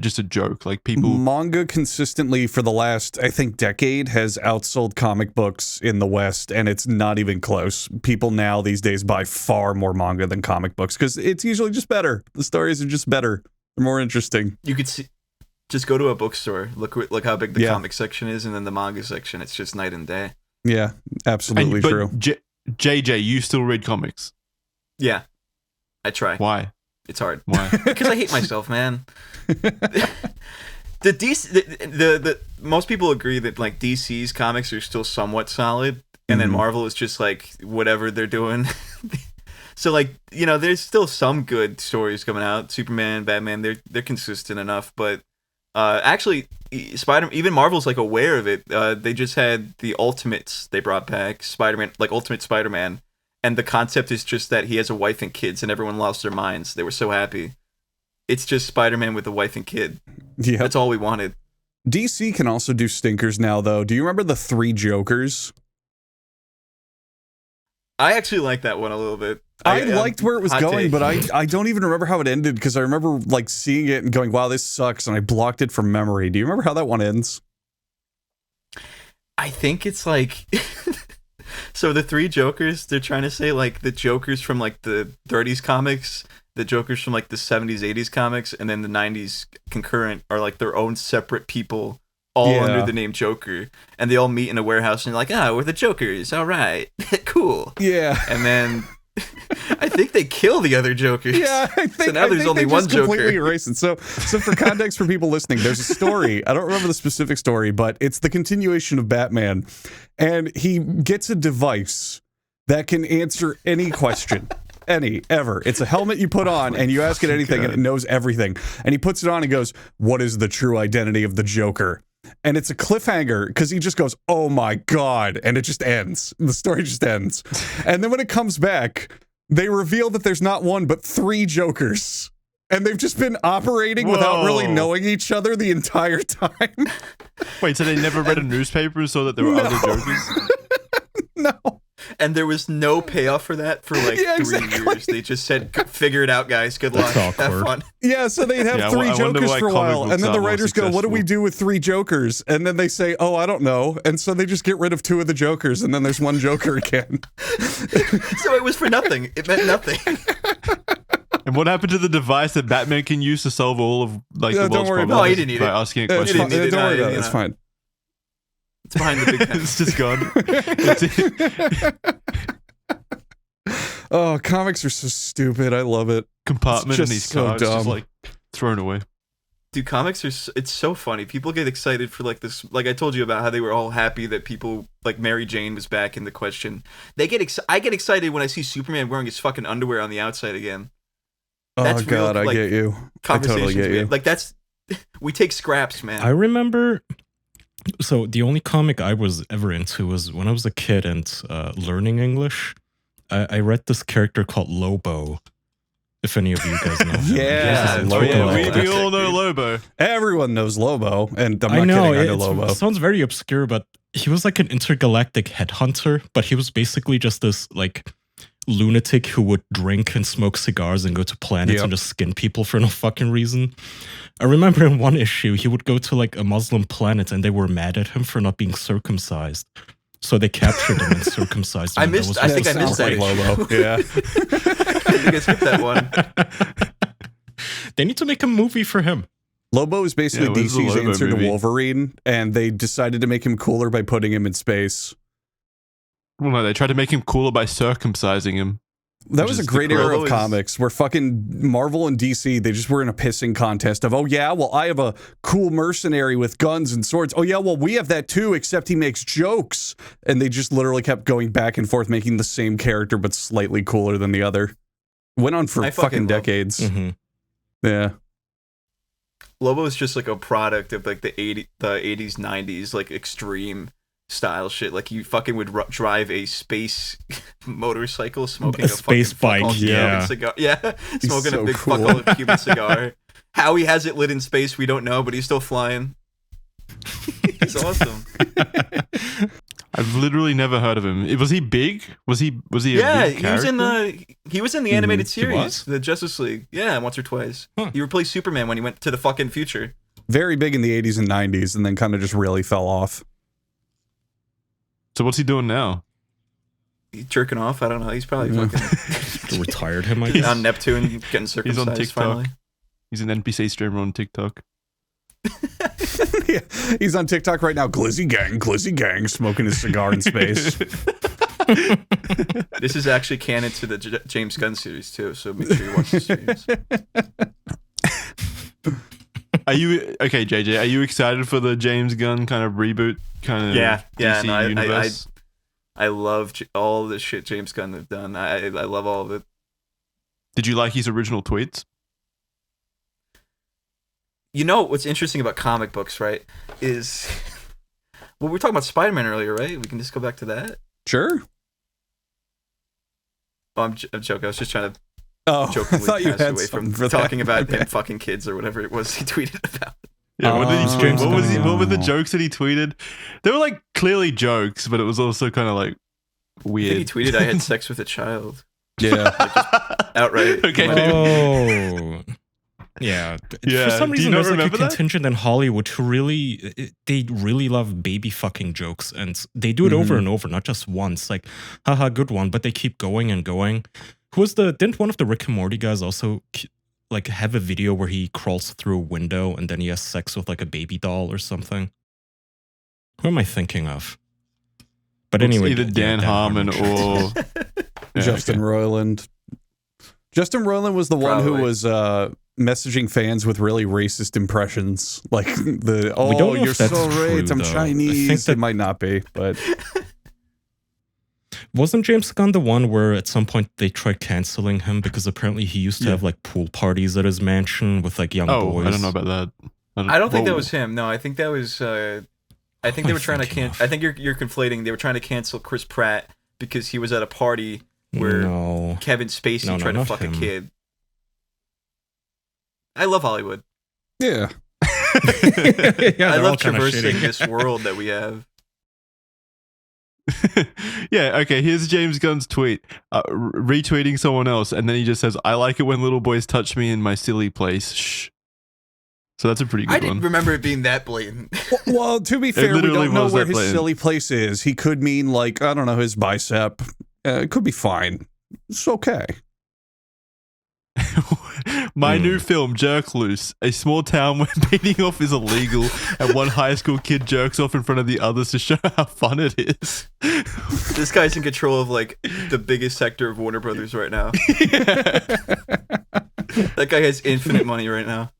just a joke. Like manga consistently for the last, I think, decade has outsold comic books in the West, and it's not even close. People now these days buy far more manga than comic books because it's usually just better. The stories are just better. They're more interesting. You could just go to a bookstore, look how big the comic section is, and then the manga section. It's just night and day. Yeah, absolutely true. JJ, you still read comics? Yeah, I try. Why? It's hard. Why? Because I hate myself, man. The most people agree that like DC's comics are still somewhat solid, and then Marvel is just like whatever they're doing. So like, you know, there's still some good stories coming out. Superman, Batman, they're consistent enough, but actually, even Marvel's like aware of it. They just had the Ultimates they brought back, Spider-Man, like Ultimate Spider-Man, and the concept is just that he has a wife and kids, and everyone lost their minds. They were so happy. It's just Spider-Man with a wife and kid. Yeah, that's all we wanted. DC can also do stinkers now, though. Do you remember the 3 Jokers? I actually like that one a little bit. I liked where it was going, but I don't even remember how it ended because I remember like seeing it and going, wow, this sucks, and I blocked it from memory. Do you remember how that one ends? I think it's like So the three Jokers, they're trying to say like the Jokers from like the 30s comics, the Jokers from like the 70s, 80s comics, and then the 90s concurrent are like their own separate people, all under the name Joker. And they all meet in a warehouse and they're like, we're the Jokers. All right. Cool. Yeah. And then I think they kill the other Jokers. Yeah, I think so now there's only one Joker. Completely erase it. So for context for people listening, there's a story. I don't remember the specific story, but it's the continuation of Batman, and he gets a device that can answer any question. Ever. It's a helmet you put on and you ask it anything and it knows everything. And he puts it on and goes, "What is the true identity of the Joker?" And it's a cliffhanger because he just goes, "Oh my God." And it just ends. The story just ends. And then when it comes back, they reveal that there's not one, but 3 Jokers. And they've just been operating without really knowing each other the entire time. Wait, so they never read a newspaper and saw that there were other Jokers? No. And there was no payoff for that for like 3 years. They just said, "Figure it out, guys. Good luck. Have fun." Yeah, so they'd have 3 Jokers for a while, and then the writers go, "What do we do with 3 Jokers?" And then they say, "Oh, I don't know." And so they just get rid of 2 of the Jokers, and then there's 1 Joker again. So it was for nothing. It meant nothing. And what happened to the device that Batman can use to solve all of like the world's problems? No, he didn't need it. By asking a It's question. fine. Don't worry about it. It's fine. It's behind the big tent. It's just gone. Oh, comics are so stupid. I love it. Compartment in these so cards dumb. just like thrown away. Dude, comics are, it's so funny. People get excited for like this, like I told you about how they were all happy that people, like Mary Jane was back in the question. I get excited when I see Superman wearing his fucking underwear on the outside again. That's God, I get you. I totally get you. Like that's, we take scraps, man. I remember, so the only comic I was ever into was when I was a kid and learning English. I read this character called Lobo. If any of you guys know him. Yeah, Lobo. Yeah, we all know Lobo. Everyone knows Lobo, and I'm not kidding, I know Lobo. It sounds very obscure, but he was like an intergalactic headhunter, but he was basically just this like lunatic who would drink and smoke cigars and go to planets and just skin people for no fucking reason. I remember in one issue, he would go to like a Muslim planet and they were mad at him for not being circumcised. So they captured him and circumcised him. I think I missed that Lobo. Yeah. I think I skipped that one. They need to make a movie for him. Lobo is basically when's the DC's Lobo answer movie? to Wolverine, and they decided to make him cooler by putting him in space. Well, no, they tried to make him cooler by circumcising him. That was a great era of Lobo comics where fucking Marvel and DC, they just were in a pissing contest of, oh yeah, well, I have a cool mercenary with guns and swords. Oh yeah, well, we have that too, except he makes jokes. And they just literally kept going back and forth, making the same character, but slightly cooler than the other. Went on for fucking decades. Mm-hmm. Yeah. Lobo is just like a product of like the 80s, 90s, like extreme style shit. Like you fucking would drive a space motorcycle, smoking a space fucking bike, Cuban cigar. Yeah, smoking so a big cool. fuck all Cuban cigar. How he has it lit in space, we don't know, but he's still flying. He's awesome. I've literally never heard of him. Was he big? Was he Yeah, a big he was in the animated was? series, the Justice League. Yeah, once or twice. Huh. He replaced Superman when he went to the fucking future. Very big in the 80s and 90s, and then kind of just really fell off. So what's he doing now? He's jerking off. I don't know. He's probably fucking Retired him, I guess. on Neptune getting circumcised. He's on TikTok. Finally. He's an NPC streamer on TikTok. Yeah, he's on TikTok right now. Glizzy gang, smoking his cigar in space. This is actually canon to the James Gunn series too, so make sure you watch the series. Are you okay, JJ? Are you excited for the James Gunn kind of reboot kind of DC universe? I love all the shit James Gunn have done. I love all of it. Did you like his original tweets? You know what's interesting about comic books, right? Is well, we were talking about Spider-Man earlier, right? We can just go back to that. Sure. Oh, I'm joking. I was just trying to Oh, I jokingly thought you pass had away from something for talking that. about Okay. them fucking kids or whatever it was he tweeted about. Yeah, what did he tweet? James What were the Gunn. jokes that he tweeted? They were like clearly jokes, but it was also kind of like I think weird. he tweeted, "I had sex with a child." Yeah. Outright. Okay, Like, maybe. Oh. Yeah. Yeah, For some do you reason, not there's like a remember that? contingent in Hollywood who they really love baby fucking jokes, and they do it over and over, not just once. Like, haha, good one, but they keep going and going. Didn't one of the Rick and Morty guys also like have a video where he crawls through a window and then he has sex with like a baby doll or something? Who am I thinking of? But It's anyway, either Dan Harmon or Justin Roiland. Justin Roiland was the one who Probably. was messaging fans with really racist impressions, like don't know you're if that's so true, right, I'm though. I think Chinese. that- It might not be, but Wasn't James Gunn the one where at some point they tried canceling him because apparently he used to have like pool parties at his mansion with like young boys? I don't know about that. I don't think that Whoa. was him. No, I think that was. I think they were trying to I think you're conflating. They were trying to cancel Chris Pratt because he was at a party where No. Kevin Spacey No, tried to not fuck him. a kid. I love Hollywood. yeah. Yeah, I they're all love kinda traversing shitty. this world that we have. Yeah, okay, here's James Gunn's tweet. Retweeting someone else, and then he just says, I like it when little boys touch me in my silly place. Shh. So that's a pretty good I didn't one. remember it being that blatant. Well, to be fair, we literally don't know was where that his blatant. silly place is. He could mean like, I don't know, his bicep. It could be fine. It's okay. My new film, Jerk Loose, a small town where beating off is illegal, and one high school kid jerks off in front of the others to show how fun it is. This guy's in control of like the biggest sector of Warner Brothers right now. That guy has infinite money right now.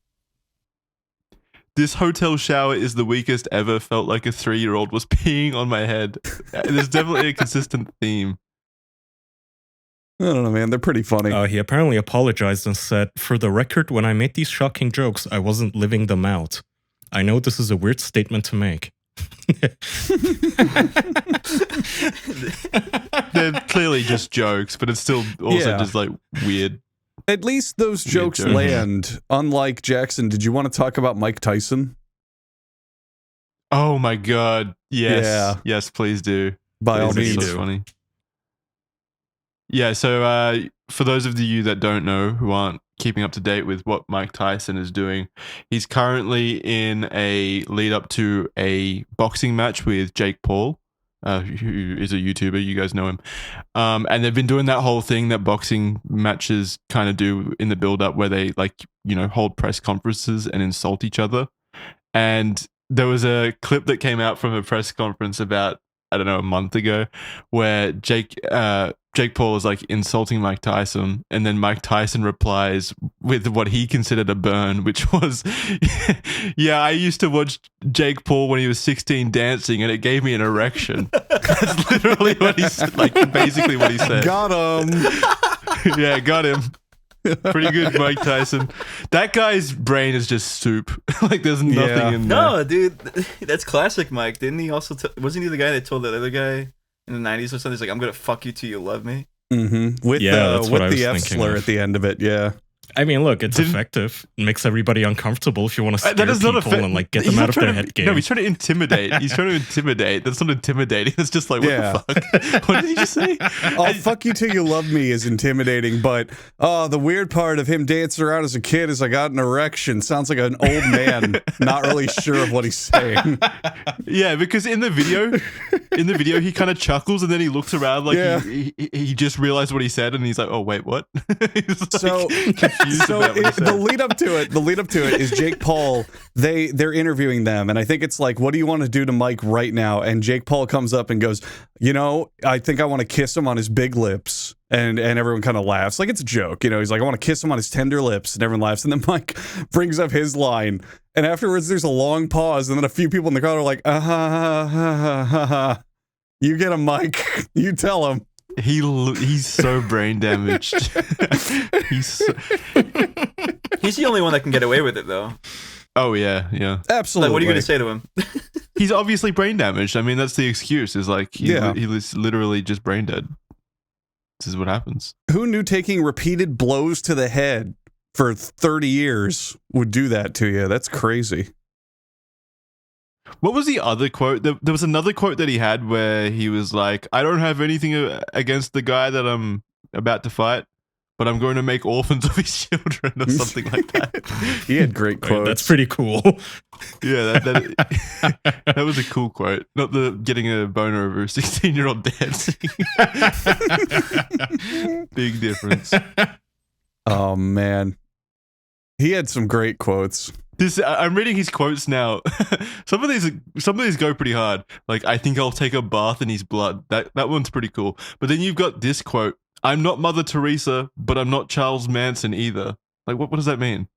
This hotel shower is the weakest ever. Felt like a 3-year-old was peeing on my head. There's definitely a consistent theme. I don't know, man. They're pretty funny. He apparently apologized and said, "For the record, when I made these shocking jokes, I wasn't living them out. I know this is a weird statement to make." They're clearly just jokes, but it's still also Yeah. just like weird. At least those jokes joke. land. Unlike Jackson, did you want to talk about Mike Tyson? Oh my god. Yes. Yeah. Yes, please do. By all Please, means. it's so funny. Yeah, so for those of you that don't know, who aren't keeping up to date with what Mike Tyson is doing, he's currently in a lead up to a boxing match with Jake Paul, who is a YouTuber. You guys know him. And they've been doing that whole thing that boxing matches kind of do in the build up where they hold press conferences and insult each other. And there was a clip that came out from a press conference about, I don't know, a month ago, where Jake Paul is like insulting Mike Tyson, and then Mike Tyson replies with what he considered a burn, which was, "Yeah, I used to watch Jake Paul when he was 16 dancing, and it gave me an erection." That's literally what he said, like basically what he said. Got him. Yeah, got him. Pretty good, Mike Tyson. That guy's brain is just soup. Like there's nothing Yeah. in there. No, dude, that's classic Mike. Didn't he also? Wasn't he the guy that told that other guy in the '90s or something? He's like, "I'm gonna fuck you till you love me." Mm-hmm. With Yeah, that's what I with was the F thinking slur of. at the end of it. Yeah. I mean, look, it's Didn't- effective. It makes everybody uncomfortable if you want to scare That is not people and like get them he's out not of their trying head to, game. No, he's trying to intimidate. He's trying to intimidate. That's not intimidating. It's just like, what Yeah. the fuck? What did he just say? Oh, fuck you till you love me is intimidating, but the weird part of him dancing around as a kid is I got an erection. Sounds like an old man, not really sure of what he's saying. Yeah, because in the video, he kind of chuckles and then he looks around like Yeah. he just realized what he said and he's like, oh wait, what? He's like So, confused about what he said. the lead up to it is Jake Paul. They're interviewing them, and I think it's like, what do you want to do to Mike right now? And Jake Paul comes up and goes, I think I want to kiss him on his big lips. And everyone kind of laughs. Like it's a joke. He's like, I want to kiss him on his tender lips. And everyone laughs. And then Mike brings up his line. And afterwards, there's a long pause. And then a few people in the crowd are like, you get him, Mike. You tell him. He's so brain damaged. He's He's the only one that can get away with it, though. oh yeah. Absolutely. Like, what are you gonna say to him? He's obviously brain damaged. I mean, that's the excuse. Is like he was literally just brain dead. This is what happens. Who knew taking repeated blows to the head for 30 years would do that to you? That's crazy. What was the other quote? There was another quote that he had where he was like, I don't have anything against the guy that I'm about to fight, but I'm going to make orphans of his children or something like that. He had great quotes. That's pretty cool. Yeah, that was a cool quote. Not the getting a boner over a 16-year-old dancing. Big difference. Oh man, he had some great quotes. I'm reading his quotes now. Some of these go pretty hard. Like, I think I'll take a bath in his blood. That one's pretty cool. But then you've got this quote: I'm not Mother Teresa, but I'm not Charles Manson either. Like, what does that mean?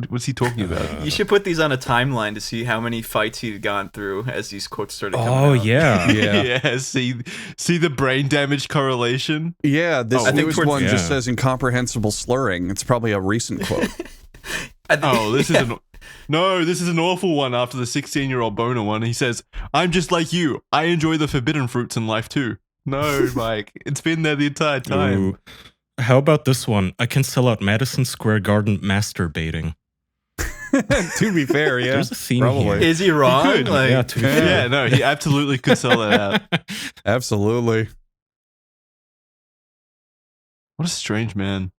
What's he talking about? You should put these on a timeline to see how many fights he'd gone through as these quotes started coming Oh out. yeah. Yeah. See the brain damage correlation. Yeah, this I think newest towards- one just yeah. says incomprehensible slurring. It's probably a recent quote. This is an awful one after the 16-year-old boner one. He says, I'm just like you. I enjoy the forbidden fruits in life too. No, Mike. It's been there the entire time. Ooh. How about this one? I can sell out Madison Square Garden masturbating. To be fair, yeah, There's a theme probably. here. Is he wrong? He could. Like, Yeah, to be fair. Yeah, no, he absolutely could sell that out. Absolutely. What a strange man.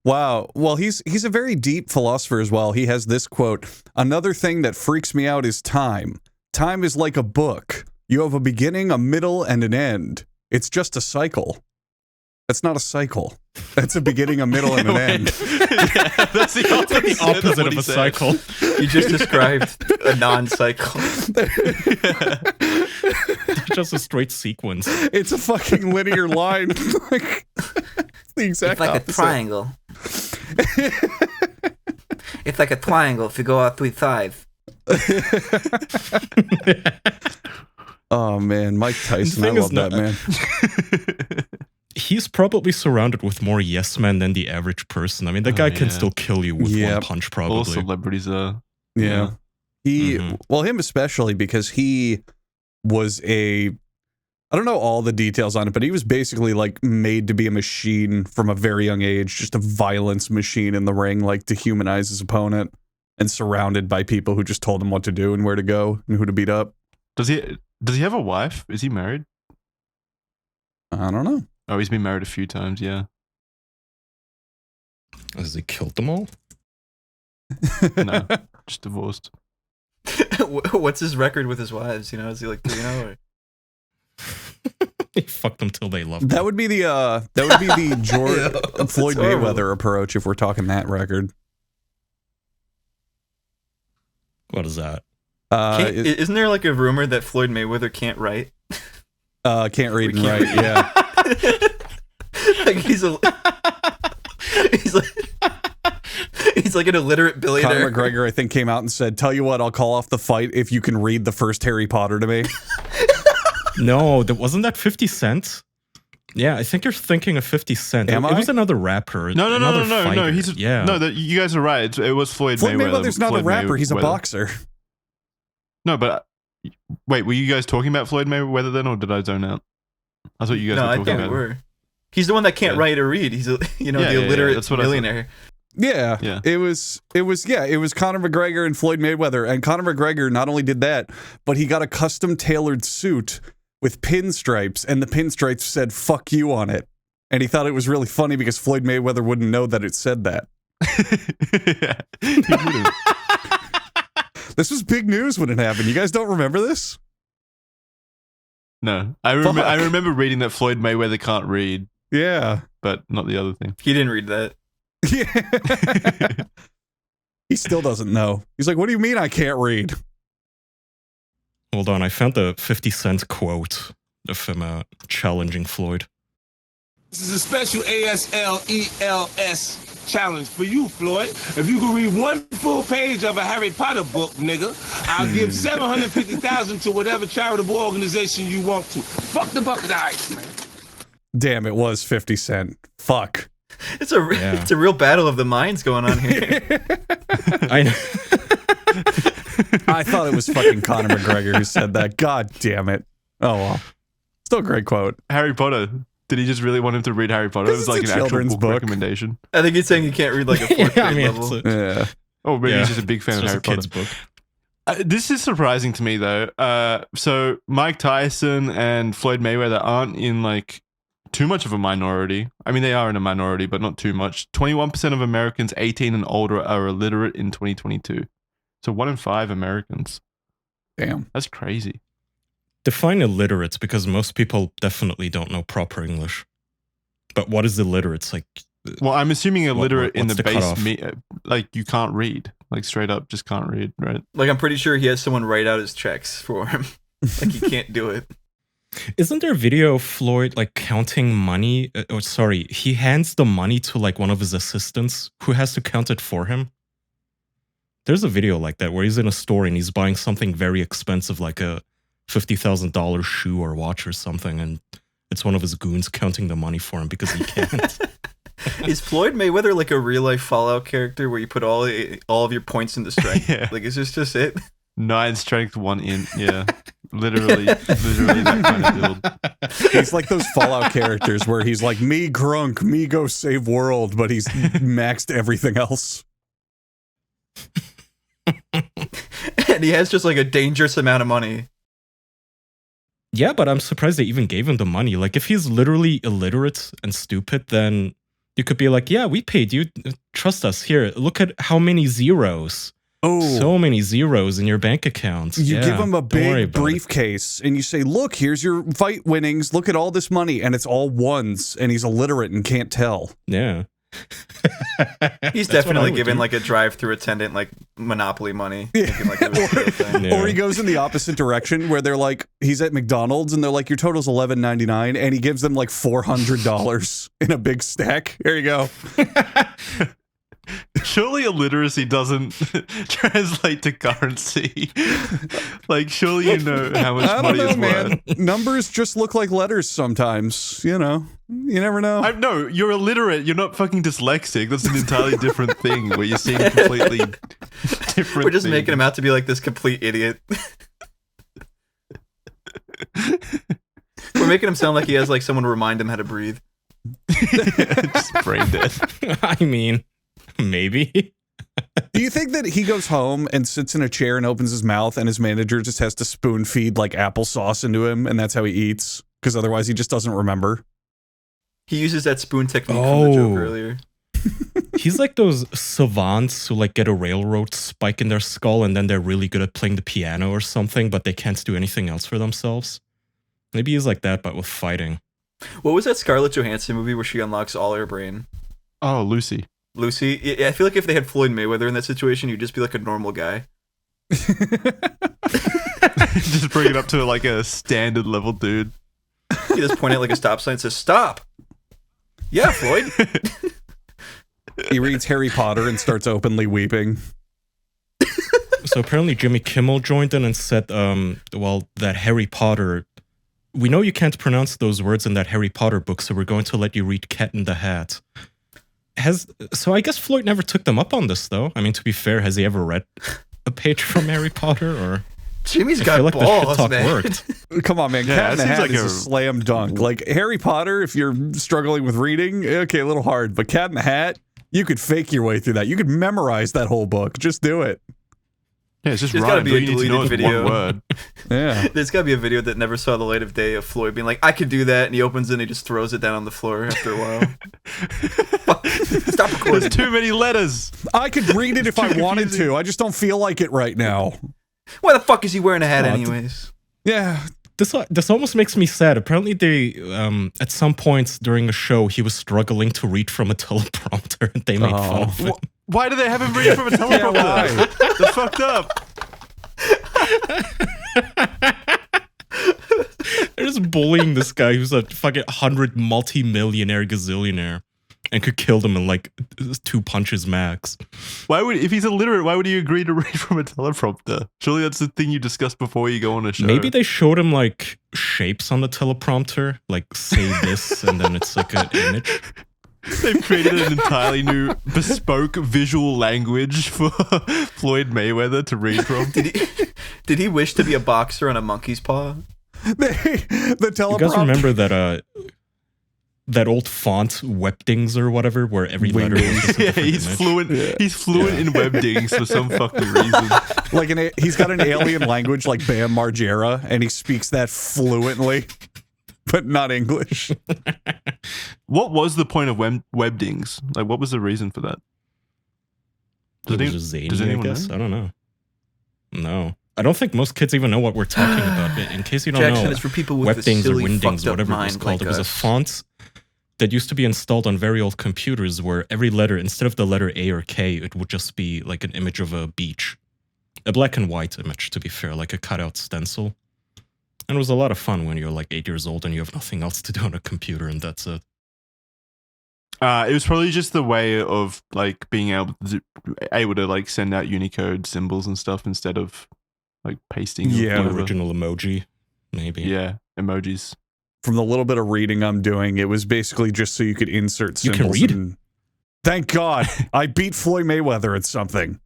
Wow. Well, he's a very deep philosopher as well. He has this quote: "Another thing that freaks me out is time. Time is like a book. You have a beginning, a middle, and an end. It's just a cycle. That's not a cycle. That's a beginning, a middle, and an end." Yeah, that's the Opposite of a cycle. you just described a non-cycle. Just a straight sequence. It's a fucking linear line. Like, it's the exact It's like opposite. a triangle. It's like a triangle if you go out 3 sides. Oh man, Mike Tyson. I thing is love that man. He's probably surrounded with more yes men than the average person. I mean, the guy can yeah. still kill you with Yep. one punch, All probably. celebrities are. Yeah. He, Mhm. well, him especially because he was I don't know all the details on it, but he was basically like made to be a machine from a very young age, just a violence machine in the ring, like to humanize his opponent, and surrounded by people who just told him what to do and where to go and who to beat up. Does he have a wife? Is he married? I don't know. Oh, he's been married a few times, yeah. Has he killed them all? No, just divorced. What's his record with his wives? You know, is he like 3-0? Or? He fucked them till they loved That him. would be the Floyd horrible. Mayweather approach if we're talking that record. What is that? Isn't there like a rumor that Floyd Mayweather can't write? Can't read We and can't write. Yeah. Like he's like an illiterate billionaire. Conor McGregor, I think, came out and said, "Tell you what, I'll call off the fight if you can read the first Harry Potter to me." No, wasn't that 50 Cent? Yeah, I think you're thinking of 50 Cent. Am it I? was another rapper. No, another no. fighter. He's yeah. no. You guys are right. It was Floyd Floyd Mayweather. Mayweather's not a Floyd rapper; he's a Mayweather. boxer. No, but wait, were you guys talking about Floyd Mayweather then, or did I zone out? That's what you guys No, were I talking think about. we were. He's the one that can't Yeah. write or read. He's the Yeah, illiterate that's what I thought. millionaire. Yeah, Yeah. It was Conor McGregor and Floyd Mayweather, and Conor McGregor not only did that, but he got a custom tailored suit with pinstripes, and the pinstripes said "fuck you" on it, and he thought it was really funny because Floyd Mayweather wouldn't know that it said that. Yeah, he would've. This was big news when it happened. You guys don't remember this? No, I Fuck. remember reading that Floyd Mayweather can't read, Yeah. but not the other thing. He didn't read that. Yeah. He still doesn't know. He's like, "What do you mean I can't read?" Hold on, I found the 50 Cent quote of him challenging Floyd. This is a special ASLELS challenge for you, Floyd. If you can read one full page of a Harry Potter book, nigga, I'll give $750,000 to whatever charitable organization you want to. Fuck the bucket of ice, man. Damn, it was 50 Cent. Fuck. It's a real battle of the minds going on here. I I thought it was fucking Conor McGregor who said that. God damn it. Oh well. Still a great quote. Harry Potter. Did he just really want him to read Harry Potter? It was It's like a an actual children's book book. recommendation. I think he's saying he can't read like a fourth grade level. it's Yeah. Oh, maybe yeah, he's just a big fan it's of just Harry a kid's Potter. book. This is surprising to me though. So Mike Tyson and Floyd Mayweather aren't in like too much of a minority. I mean, they are in a minority, but not too much. 21% of Americans 18 and older are illiterate in 2022. So 1 in 5 Americans. Damn. That's crazy. Define illiterate, because most people definitely don't know proper English. But what is illiterate? It's like, Well, I'm assuming illiterate in what's the the base, cutoff? like you can't read. Like straight up, just can't read, right? Like, I'm pretty sure he has someone write out his checks for him. Like, he can't do it. isn't there a video of Floyd like counting money? Sorry, he hands the money to like one of his assistants who has to count it for him. There's a video like that where he's in a store and he's buying something very expensive, like a $50,000 shoe or watch or something, and it's one of his goons counting the money for him because he can't. Is Floyd Mayweather like a real life Fallout character where you put all of your points into strength? Yeah. Like, is this just it? 9 strength, 1 in. Yeah, literally that kind of build. He's like those Fallout characters where he's like, me grunk, me go save world, but he's maxed everything else. And he has just like a dangerous amount of money. Yeah, but I'm surprised they even gave him the money. Like, if he's literally illiterate and stupid, then you could be like, yeah, we paid you. Trust us. Here, look at how many zeros. Oh, So many zeros in your bank account. you Yeah, give him a don't worry big about it. briefcase and you say, look, here's your fight winnings. Look at all this money. And it's all ones. And he's illiterate and can't tell. Yeah. He's That's what I definitely would given do. like a drive-through attendant like Monopoly money. Yeah. Thinking, like, it was a real thing. Yeah. Or he goes in the opposite direction where they're like, he's at McDonald's and they're like, your total's $11.99, and he gives them like $400 in a big stack. Here you go. Surely illiteracy doesn't translate to currency. Like, surely you know how much I don't money know, is man. worth. Numbers just look like letters sometimes. You know, you never know. No, you're illiterate. You're not fucking dyslexic. That's an entirely different thing where you're seeing completely different We're just things. making him out to be like this complete idiot. We're making him sound like he has like someone remind him how to breathe. Just brain dead. I mean, maybe. Do you think that he goes home and sits in a chair and opens his mouth and his manager just has to spoon feed like applesauce into him and that's how he eats? Because otherwise he just doesn't remember. He uses that spoon technique from the joke Oh. earlier. He's like those savants who like get a railroad spike in their skull and then they're really good at playing the piano or something, but they can't do anything else for themselves. Maybe he's like that, but with fighting. What was that Scarlett Johansson movie where she unlocks all her brain? Oh, Lucy. Lucy? Yeah, I feel like if they had Floyd Mayweather in that situation, you'd just be like a normal guy. Just bring it up to like a standard level dude. You just point at like a stop sign and says, "Stop!" Yeah, Floyd. He reads Harry Potter and starts openly weeping. So apparently Jimmy Kimmel joined in and said, well, that Harry Potter, we know you can't pronounce those words in that Harry Potter book, so we're going to let you read Cat in the Hat. So I guess Floyd never took them up on this, though. I mean, to be fair, has he ever read a page from Harry Potter? Or Jimmy's I got feel like the shit balls, talk man. worked. Come on, man. Yeah, Cat in it the seems Hat like is a- a slam dunk. Like Harry Potter, if you're struggling with reading, okay, a little hard. But Cat in the Hat, you could fake your way through that. You could memorize that whole book. Just do it. Yeah, it's just There's gotta rhymes. be All a you need to know is deleted video. one word. Yeah. There's gotta be a video that never saw the light of day of Floyd being like, "I could do that," and he opens it and he just throws it down on the floor after a while. Stop recording. There's too many letters. I could read it if I wanted to. I just don't feel like it right now. Why the fuck is he wearing a hat What? anyways? Yeah. This almost makes me sad. Apparently they, at some points during a show, he was struggling to read from a teleprompter and they made fun of him. Why do they have him read from a teleprompter? They're fucked up. They're just bullying this guy who's a fucking 100 multi-millionaire gazillionaire and could kill them in like 2 punches max. Why would, if he's illiterate, why would he agree to read from a teleprompter? Surely that's the thing you discuss before you go on a show. Maybe they showed him like shapes on the teleprompter, like say this, and then it's like an image. They've created an entirely new bespoke visual language for Floyd Mayweather to read from. Did he wish to be a boxer on a monkey's paw? The You teleprompter. guys remember that old font Webdings or whatever, where every letter was just a Yeah, different he's image? fluent. Yeah. He's fluent in webdings for some fucking reason. Like he's got an alien language like Bam Margera, and he speaks that fluently, but not English. What was the point of webdings? Like, what was the reason for that? It was just zany, does I anyone guess. know? I don't know. No. I don't think most kids even know what we're talking about. In case you don't Jackson, know, it's for people with a webdings or silly, windings, fucked up whatever it was mind called, like it was a us. font that used to be installed on very old computers where every letter, instead of the letter A or K, it would just be like an image of a beach. A black and white image, to be fair, like a cutout stencil. And it was a lot of fun when you're like 8 years old and you have nothing else to do on a computer, and that's it. It was probably just the way of like being able to like send out Unicode symbols and stuff instead of like pasting. Yeah. An whatever. original emoji, maybe. Yeah, emojis. From the little bit of reading I'm doing, it was basically just so you could insert You symbols. can read? And thank God I beat Floyd Mayweather at something.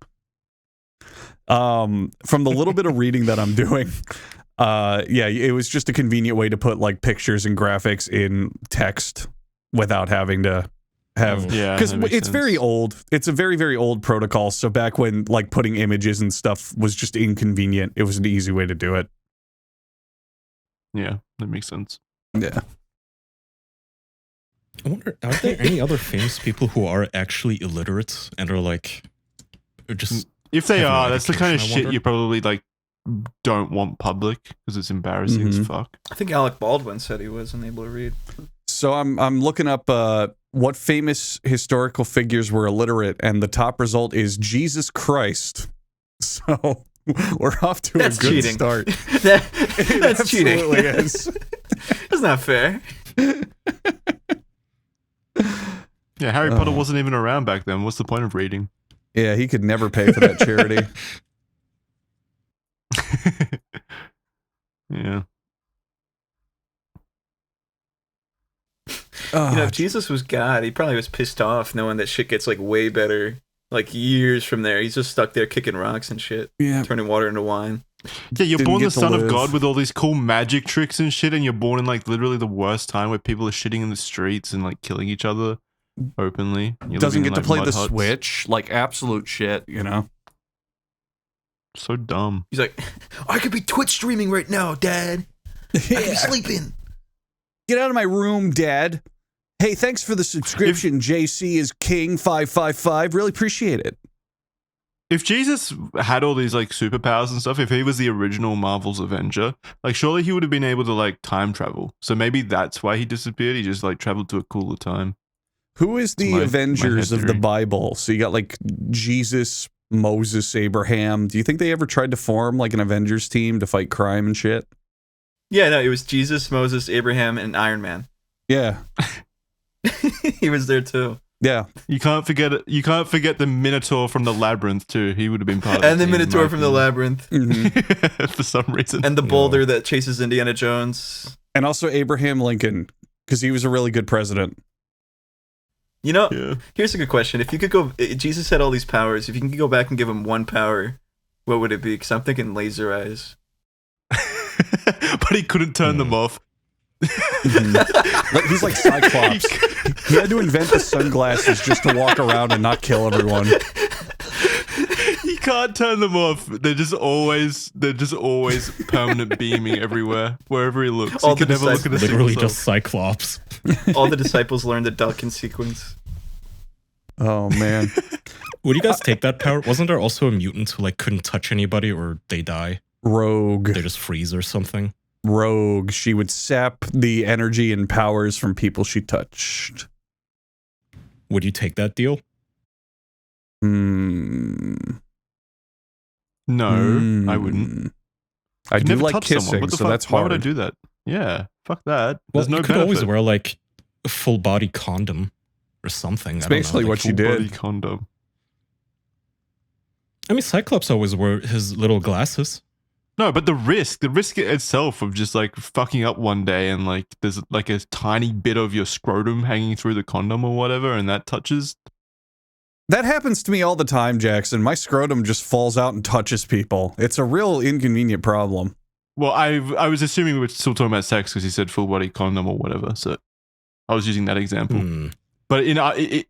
From the little bit of reading that I'm doing, yeah, it was just a convenient way to put like pictures and graphics in text without having to have. Yeah, Because that makes it's very sense. old. It's a very, very old protocol. So back when like putting images and stuff was just inconvenient, it was an easy way to do it. Yeah, that makes sense. Yeah. I wonder, are there any other famous people who are actually illiterate and are like, are just If they have no are, that's the kind of education, I shit wonder? you probably like don't want public because it's embarrassing as Mhm. fuck. I think Alec Baldwin said he wasn't able to read. So I'm looking up what famous historical figures were illiterate, and the top result is Jesus Christ. So we're off to That's a good cheating. start. That's It cheating. absolutely is. That's not fair. Yeah, Harry Potter Oh. wasn't even around back then. What's the point of reading? Yeah, he could never pay for that charity. Yeah. Oh, You know, if Jesus was God, he probably was pissed off knowing that shit gets like way better. Like years from there, he's just stuck there kicking rocks and shit, yeah. turning water into wine. Yeah, you're Didn't born the get to son of live. God with all these cool magic tricks and shit, and you're born in like literally the worst time where people are shitting in the streets and like killing each other openly. You're Doesn't living get in, to like, play mud the huts. Switch. Like absolute shit, you know? So dumb. He's like, I could be Twitch streaming right now, Dad. I could be sleeping. Get out of my room, Dad. Hey, thanks for the subscription. JC is King 555. Really appreciate it. If Jesus had all these like superpowers and stuff, if he was the original Marvel's Avenger, like surely he would have been able to like time travel. So maybe that's why he disappeared. He just like traveled to a cooler time. Who is the my Avengers head of the theory. Bible? So you got like Jesus, Moses, Abraham. Do you think they ever tried to form like an Avengers team to fight crime and shit? Yeah, no, it was Jesus, Moses, Abraham, and Iron Man. Yeah. He was there too. Yeah. You can't forget it. You can't forget the Minotaur from the Labyrinth too. He would have been part of And the team, in Minotaur my from the opinion. Labyrinth. Mhm. For some reason. And the No. boulder that chases Indiana Jones. And also Abraham Lincoln, because he was a really good president. You know, Yeah. here's a good question. If you could go, Jesus had all these powers. If you can go back and give him one power, what would it be? Because I'm thinking laser eyes. But he couldn't turn them off. Like, he's like Cyclops. He had to invent the sunglasses just to walk around and not kill everyone. He can't turn them off. They're just always permanent beaming everywhere, wherever he looks. All He can the never look at a literally single just Cyclops. All the disciples learned to duck in sequence. Oh, man. Would you guys take that power? Wasn't there also a mutant who like couldn't touch anybody or they die? Rogue. They just freeze or something? Rogue. She would sap the energy and powers from people she touched. Would you take that deal? Hmm. No, I wouldn't. I You'd do never like touch someone. kissing, What the so fuck? that's Why hard. would I do that? Yeah, fuck that. Well, There's no you could always benefit. wear like a full body condom or something. It's I don't know, basically like- what you Full body did. condom. I mean, Cyclops always wore his little glasses. No, but the risk itself of just like fucking up one day and like there's like a tiny bit of your scrotum hanging through the condom or whatever, and that touches. That happens to me all the time, Jackson. My scrotum just falls out and touches people. It's a real inconvenient problem. Well, I was assuming we were still talking about sex because he said full body condom or whatever, so I was using that example. Hmm. But in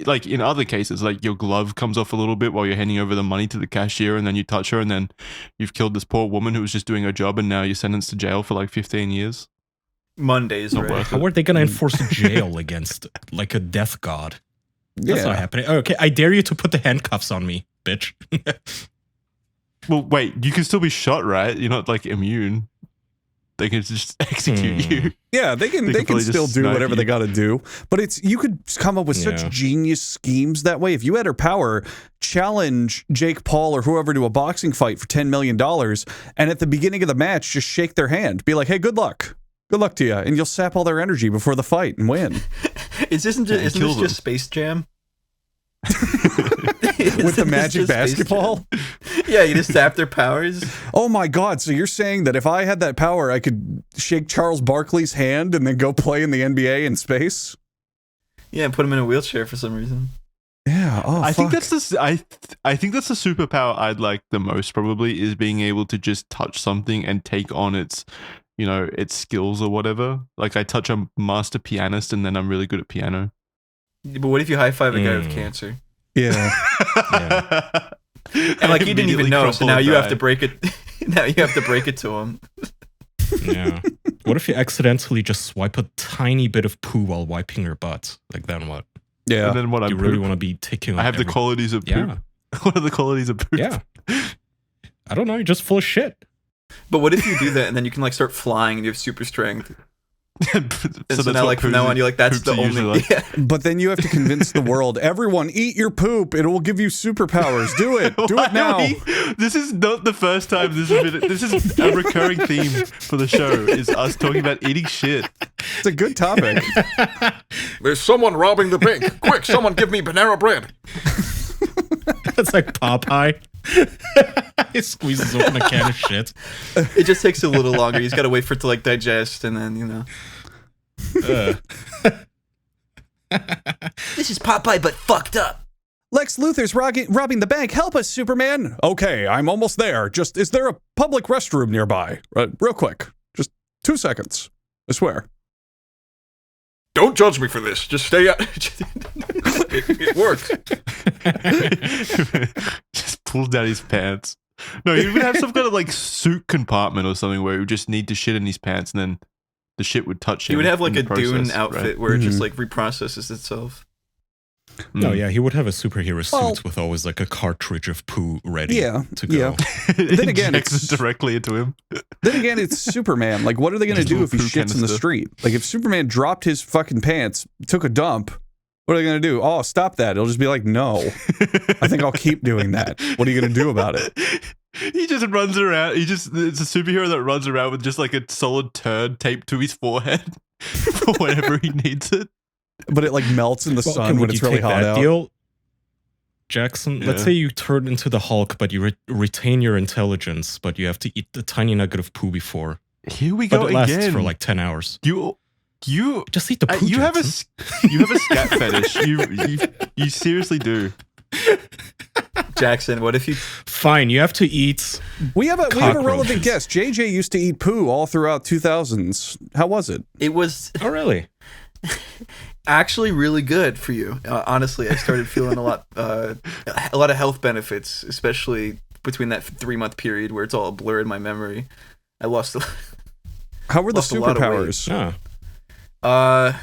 like in other cases, like your glove comes off a little bit while you're handing over the money to the cashier, and then you touch her, and then you've killed this poor woman who was just doing her job, and now you're sentenced to jail for like 15 years. Mondays, Not right? worth How are they going to enforce jail against like a death god? That's Yeah. not happening. Okay, I dare you to put the handcuffs on me, bitch. Well, wait, you can still be shot, right? You're not like immune. They can just execute you. Yeah, they can probably still just do snipe whatever you. they got to do. But it's you could come up with such Yeah. genius schemes that way. If you had her power, challenge Jake Paul or whoever to a boxing fight for $10 million, and at the beginning of the match, just shake their hand, be like, "Hey, good luck to you," and you'll sap all their energy before the fight and win. Isn't this kill them. just Space Jam? With the magic basketball. Yeah, you just sap their powers. Oh my God! So you're saying that if I had that power, I could shake Charles Barkley's hand and then go play in the NBA in space? Yeah, and put him in a wheelchair for some reason. Yeah. Oh, I think fuck. that's the I think that's the superpower I'd like the most. Probably is being able to just touch something and take on its, its skills or whatever. Like I touch a master pianist and then I'm really good at piano. But what if you high five a guy with cancer? Yeah. Yeah. And like you didn't even know, so now you have to break it. Now you have to break it to him. Yeah. What if you accidentally just swipe a tiny bit of poo while wiping your butt? Like then what? Yeah. And then what? You really want to be taking on I have the every- qualities of poop. Yeah. What are the qualities of poop? Yeah. I don't know, you're just full of shit. But what if you do that and then you can like start flying and you have super strength? And so that's now what like from now poops- on you're like that's poops the are usually only. like. Yeah. But then you have to convince the world, everyone, eat your poop. It will give you superpowers. Do it. Do Why it now. This is not the first time this has been. This is a recurring theme for the show. Is us talking about eating shit. It's a good topic. There's someone robbing the bank. Quick, someone give me Panera bread. It's like Popeye. He squeezes open a can of shit. It just takes a little longer. He's got to wait for it to like digest, and then This is Popeye, but fucked up. Lex Luthor's robbing the bank. Help us, Superman. Okay, I'm almost there. Just, is there a public restroom nearby? Real quick. Just 2 seconds. I swear. Don't judge me for this. Just stay out. it works. Just pulls down his pants. No, he would have some kind of like suit compartment or something where he would just need to shit in his pants and then the shit would touch him. He would have like in a the process, Dune outfit right? where it just Mhm. like reprocesses itself. No, Mm. yeah, he would have a superhero suit Well- with always like a cartridge of poo ready Yeah, to go. yeah. It Then again, injects it's- it directly into him. Then again, it's Superman. Like, what are they going to Just do a if he poo shits in the canister. street? Like, if Superman dropped his fucking pants, took a dump, what are they going to do? Oh, stop that. It'll just be like, no. I think I'll keep doing that. What are you going to do about it? He just runs around. It's a superhero that runs around with just like a solid turd taped to his forehead for whenever he needs it. But it, like, melts in the Well, sun when would it's you really take hot that out. deal, Jackson? Let's Yeah. say you turn into the Hulk, but you retain your intelligence, but you have to eat the tiny nugget of poo before. Here we But go it lasts again. for like 10 hours. you Just eat the poo, you have a Jackson. you have a scat fetish. You seriously do. Jackson, what if you? Fine, you have to eat. We have a relevant Cockroaches. guest. JJ used to eat poo all throughout 2000s. How was it? It was Oh, really? actually really good for you. Honestly, I started feeling a lot of health benefits, especially between that 3-month period where it's all a blur in my memory. I lost. How were the Lost a lot of weight. superpowers? Oh.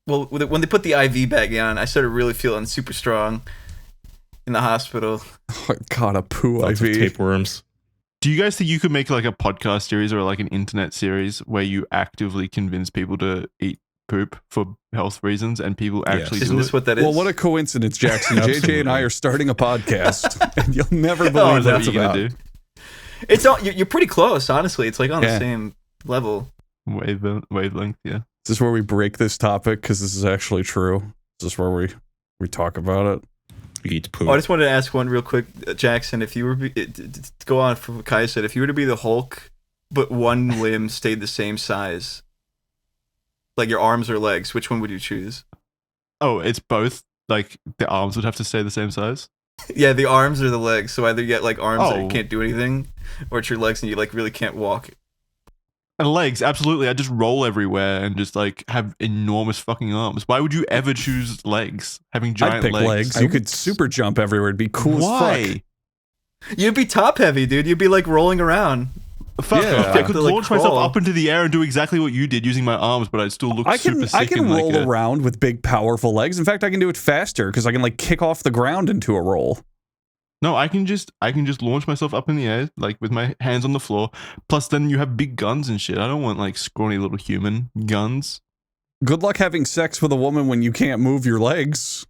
Well, when they put the IV bag on, I started really feeling super strong in the hospital. Oh, God, a poo Lots of IV. tapeworms. Do you guys think you could make like a podcast series or like an internet series where you actively convince people to eat poop for health reasons and people actually Isn't do this it? what that is? Well, what a coincidence, Jackson. JJ and I Absolutely. are starting a podcast, and you'll never Oh, believe no. what What it's are you about. gonna do? It's all you're pretty close, honestly. It's like on Yeah. the same level. Wavelength, yeah. Is this where we break this topic? Because this is actually true. Is this where we talk about it? You eat poo. Oh, I just wanted to ask one real quick, Jackson. If you were to go on from what Kai said, if you were to be the Hulk, but one limb stayed the same size, like your arms or legs, which one would you choose? Oh, it's both. Like the arms would have to stay the same size. Yeah, the arms or the legs. So either you get like arms that Oh. you can't do anything, or it's your legs and you like really can't walk. And legs, absolutely. I just roll everywhere and just like have enormous fucking arms. Why would you ever choose legs? Having giant I'd pick legs. You could super jump everywhere. It'd be cool as fuck. Why? You'd be top heavy, dude. You'd be like rolling around. Fuck Yeah. off. I could To, like, launch myself crawl. up into the air and do exactly what you did using my arms, but I'd still look super sick. I can and roll like around with big, powerful legs. In fact, I can do it faster because I can like kick off the ground into a roll. No, I can just launch myself up in the air, like with my hands on the floor. Plus, then you have big guns and shit. I don't want like scrawny little human guns. Good luck having sex with a woman when you can't move your legs.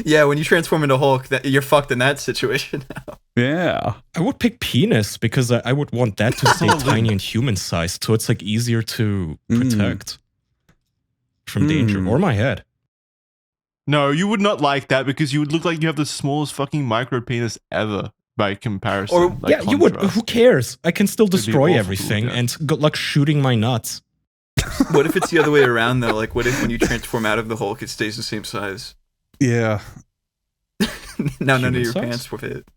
Yeah, when you transform into Hulk, you're fucked in that situation. Yeah. I would pick penis because I would want that to stay tiny and human sized, so it's like easier to protect from danger. Or my head. No, you would not like that because you would look like you have the smallest fucking micro penis ever by comparison. Or- like, Yeah, you would. contrast. Who cares? I can still be destroy awful, everything, yeah. and good luck shooting my nuts. What if it's the other way around though? Like, what if when you transform out of the Hulk, it stays the same size? Yeah. Now none of Human your size? pants will fit.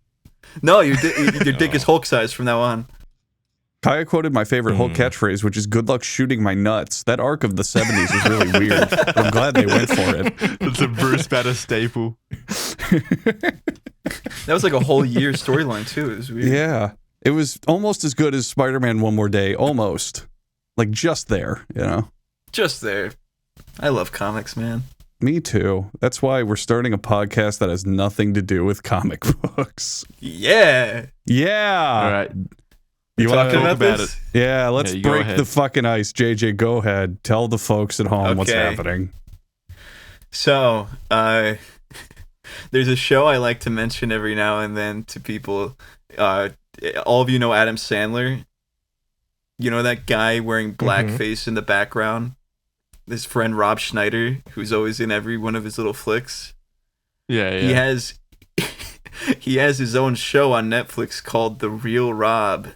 No, your dick is Hulk size from now on. Kaya quoted my favorite Hulk catchphrase, which is "Good luck shooting my nuts." That arc of the '70s is really weird. But I'm glad they went for it. It's a Bruce Banner staple. That was like a whole year storyline too. It was weird. Yeah, it was almost as good as Spider-Man: One More Day. Almost, like just there. You know. Just there. I love comics, man. Me too. That's why we're starting a podcast that has nothing to do with comic books. Yeah. Yeah. All right. You want Talking to? about about this? Yeah. Let's Yeah, you go break ahead. the fucking ice. JJ, go ahead. Tell the folks at home what's Okay. happening. So, there's a show I like to mention every now and then to people. All of you know Adam Sandler. You know that guy wearing blackface in the background? His friend Rob Schneider, who's always in every one of his little flicks. Yeah, yeah. He has he has his own show on Netflix called The Real Rob,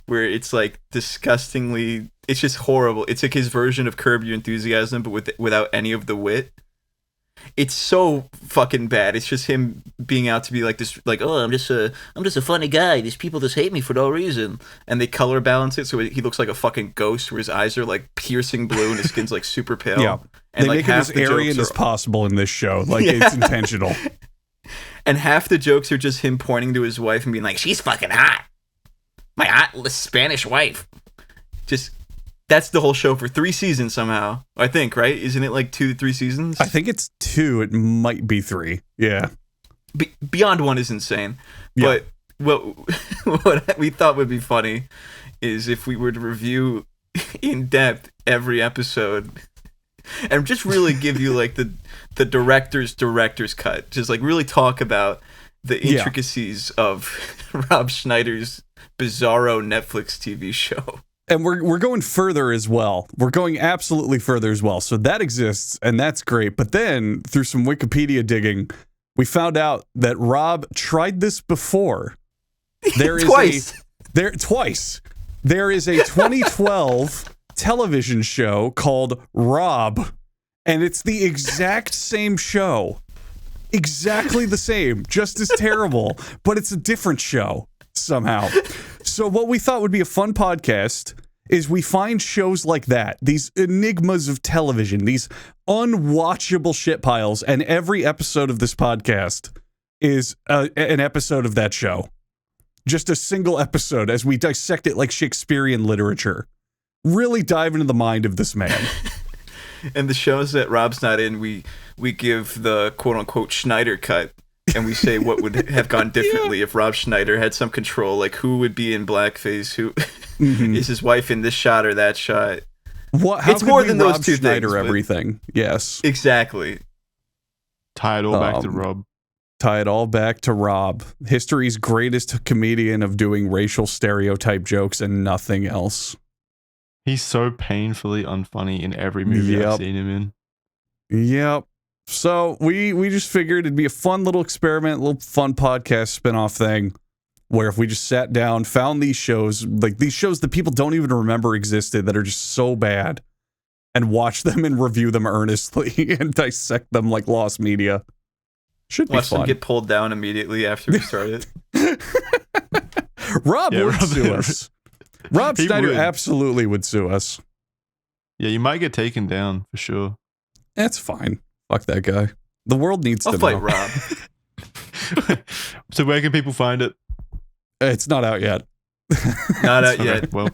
where it's like disgustingly, it's just horrible. It's like his version of Curb Your Enthusiasm, but without any of the wit. It's so fucking bad. It's just him being out to be like this, like, oh, I'm just a funny guy. These people just hate me for no reason. And they color balance it so he looks like a fucking ghost, where his eyes are like piercing blue and his skin's like super pale. Yeah. And They like make it half as the Aryan jokes as possible in this show. Like Yeah. it's intentional. and half the jokes are just him pointing to his wife and being like, She's fucking hot. My hot Spanish wife. just. That's the whole show for 3 seasons somehow. I think, right? Isn't it like 2 to 3 seasons? I think it's 2. It might be 3. Yeah. Beyond 1 is insane. Yeah. But what we thought would be funny is if we were to review in depth every episode and just really give you like the director's cut. Just like really talk about the Yeah. intricacies of Rob Schneider's bizarro Netflix TV show. And we're going further as well. We're going absolutely further as well. So that exists, and that's great. But then, through some Wikipedia digging, we found out that Rob tried this before. There is Twice. Twice. There is a 2012 television show called Rob, and it's the exact same show. Exactly the same, just as terrible, but it's a different show somehow. So what we thought would be a fun podcast is we find shows like that, these enigmas of television, these unwatchable shit piles, and every episode of this podcast is an episode of that show. Just a single episode as we dissect it like Shakespearean literature. Really dive into the mind of this man. And the shows that Rob's not in, we give the quote unquote Schneider cut. And we say what would have gone differently if Rob Schneider had some control, like who would be in blackface, who is his wife in this shot or that shot. What? How It's could more we than those Rob two Schneider things, but- everything? Yes. Exactly. Tie it all back to Um, Rob. Tie it all back to Rob, history's greatest comedian of doing racial stereotype jokes and nothing else. He's so painfully unfunny in every movie Yep. I've seen him in. Yep. So we just figured it'd be a fun little experiment, little fun podcast spin-off thing, where if we just sat down, found these shows, like these shows that people don't even remember existed that are just so bad, and watch them and review them earnestly and dissect them like lost media. Should be Watch them fun. get pulled down immediately after we started. Rob Yeah, would Rob- sue us. Rob He Schneider would. absolutely would sue us. Yeah, you might get taken down for sure. That's fine. Fuck that guy. The world needs I'll to fight know. Rob. So where can people find it? It's not out yet. Not out yet. Well,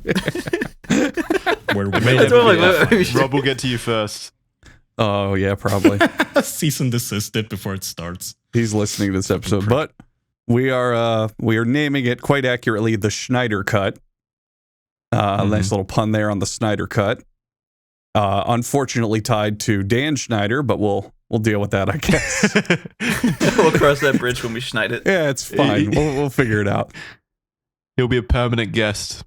Where it we may That's never what be I'm out. like, Rob will get to you first. Oh yeah, probably. cease and desist it before it starts. He's listening to this episode, but we are naming it quite accurately the Schneider Cut. Nice little pun there on the Snyder Cut. Unfortunately tied to Dan Schneider, but we'll deal with that, I guess. We'll cross that bridge when we schneid it. Yeah, it's fine. We'll figure it out. He'll be a permanent guest.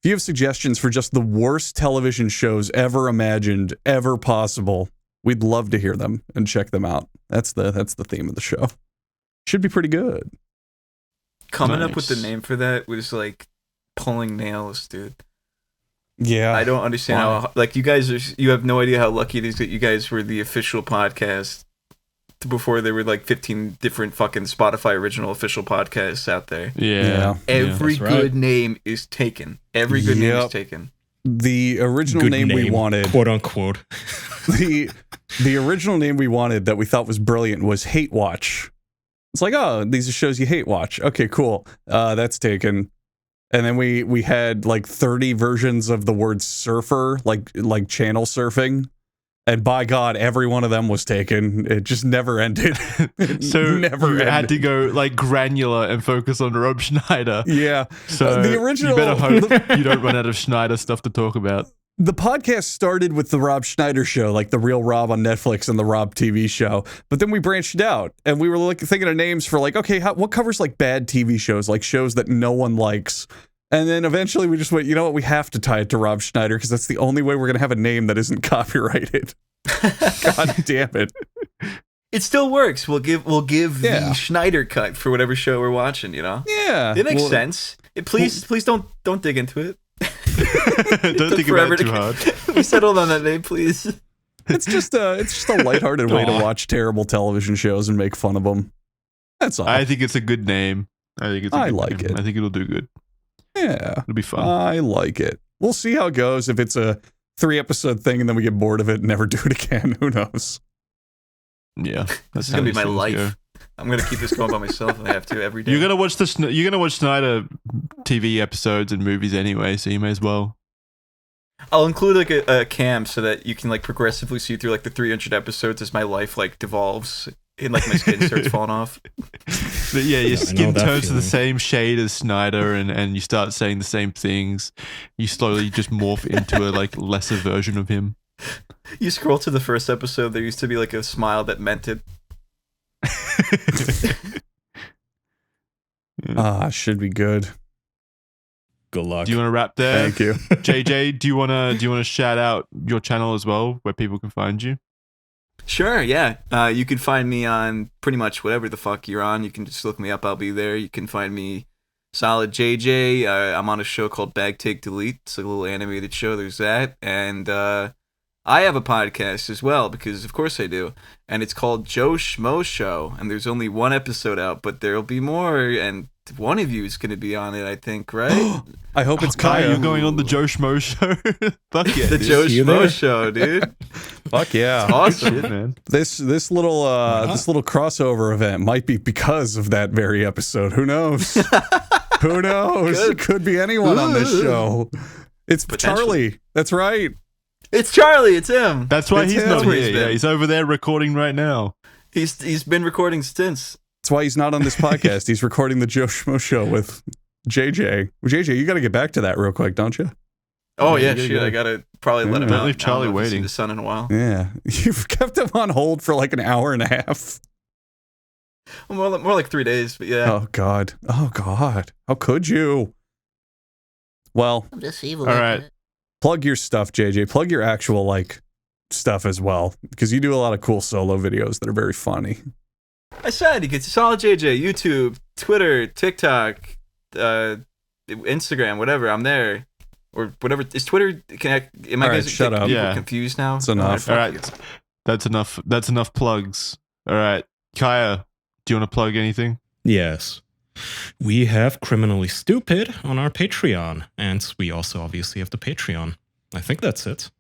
If you have suggestions for just the worst television shows ever imagined, ever possible, we'd love to hear them and check them out. That's the theme of the show. Should be pretty good. Coming up with the Nice. name for that was like pulling nails, dude. Yeah. I don't understand how, like, you have no idea how lucky it is that you guys were the official podcast before there were like 15 different fucking Spotify original official podcasts out there. Yeah. Every that's right. good name is taken. Every good name is Yep. taken. The original Good name we wanted, quote unquote. the original name we wanted that we thought was brilliant was Hate Watch. It's like, oh, these are shows you hate watch. Okay, cool. That's taken. And then we had like 30 versions of the word surfer, like channel surfing. And by God, every one of them was taken. It just never ended. It So never you ended. had to go like granular and focus on Rob Schneider. Yeah. So The original- you better hope you don't run out of Schneider stuff to talk about. The podcast started with the Rob Schneider show, like the Real Rob on Netflix and the Rob TV show. But then we branched out and we were like thinking of names for like, okay, what covers like bad TV shows, like shows that no one likes. And then eventually we just went, you know what? We have to tie it to Rob Schneider because that's the only way we're going to have a name that isn't copyrighted. God damn it. It still works. We'll give Yeah. the Schneider cut for whatever show we're watching, you know? Yeah. It makes Well, sense. Please don't dig into it. Don't think about it too hard. We settled on that name, please. It's just a lighthearted way to Aw. watch terrible television shows and make fun of them. That's all. I think it's a good name. I like it. I think it'll do good. Yeah. It'll be fun. I like it. We'll see how it goes. If it's a 3-episode thing and then we get bored of it and never do it again, who knows? Yeah, This is gonna be my life. I'm gonna keep this going by myself if I have to every day. You're gonna watch Schneider TV episodes and movies anyway, so you may as well. I'll include like a cam so that you can like progressively see through like the 300 episodes as my life like devolves and like my skin starts falling off. But yeah, your I know skin that turns to the feeling. same shade as Snyder, and you start saying the same things. You slowly just morph into a like lesser version of him. You scroll to the first episode, there used to be like a smile that meant it. Should be good. Good luck. Do you want to wrap there? Thank you. JJ, do you wanna shout out your channel as well, where people can find you? Sure, yeah. You can find me on pretty much whatever the fuck you're on. You can just look me up. I'll be there. You can find me Solid JJ. I'm on a show called Bag Take Delete. It's like a little animated show. There's that. And I have a podcast as well, because of course I do. And it's called Joe Schmo Show. And there's only one episode out, but there'll be more. And one of you is going to be on it, I think, right? I hope it's Kaya, Kaya. you're going on the Joe Schmo show. Fuck yeah, The dude. Joe You Schmo there? Show, dude. Fuck yeah. Awesome. Shit, man. This little crossover event might be because of that very episode. Who knows? Who knows? Good. It could be anyone on this show. It's Potentially. Charlie. That's right. It's Charlie. It's him. That's why It's he's him. not That's where here. he's been. Yeah, he's over there recording right now. He's been recording since. That's why he's not on this podcast. He's recording the Joe Schmo show with JJ. Well, JJ, you got to get back to that real quick, don't you? Oh Yeah, yeah, you shit. gotta- I gotta probably let him Don't out. leave Charlie I don't know if he's seen waiting. the sun in a while. Yeah. You've kept him on hold for like an hour and a half. More like 3 days, but yeah. Oh, God. Oh, God. How could you? Well, I'm just evil. All right. plug your stuff, JJ. Plug your actual, like, stuff as well, because you do a lot of cool solo videos that are very funny. I said you get Solid JJ, YouTube, Twitter, TikTok, Instagram, whatever. I'm there, or whatever. Is Twitter? Am I All right, guys shut up. people Yeah. confused now? That's enough. All right, that's enough. That's enough plugs. All right, Kaya, do you want to plug anything? Yes. We have Criminally Stupid on our Patreon, and we also obviously have the Patreon. I think that's it.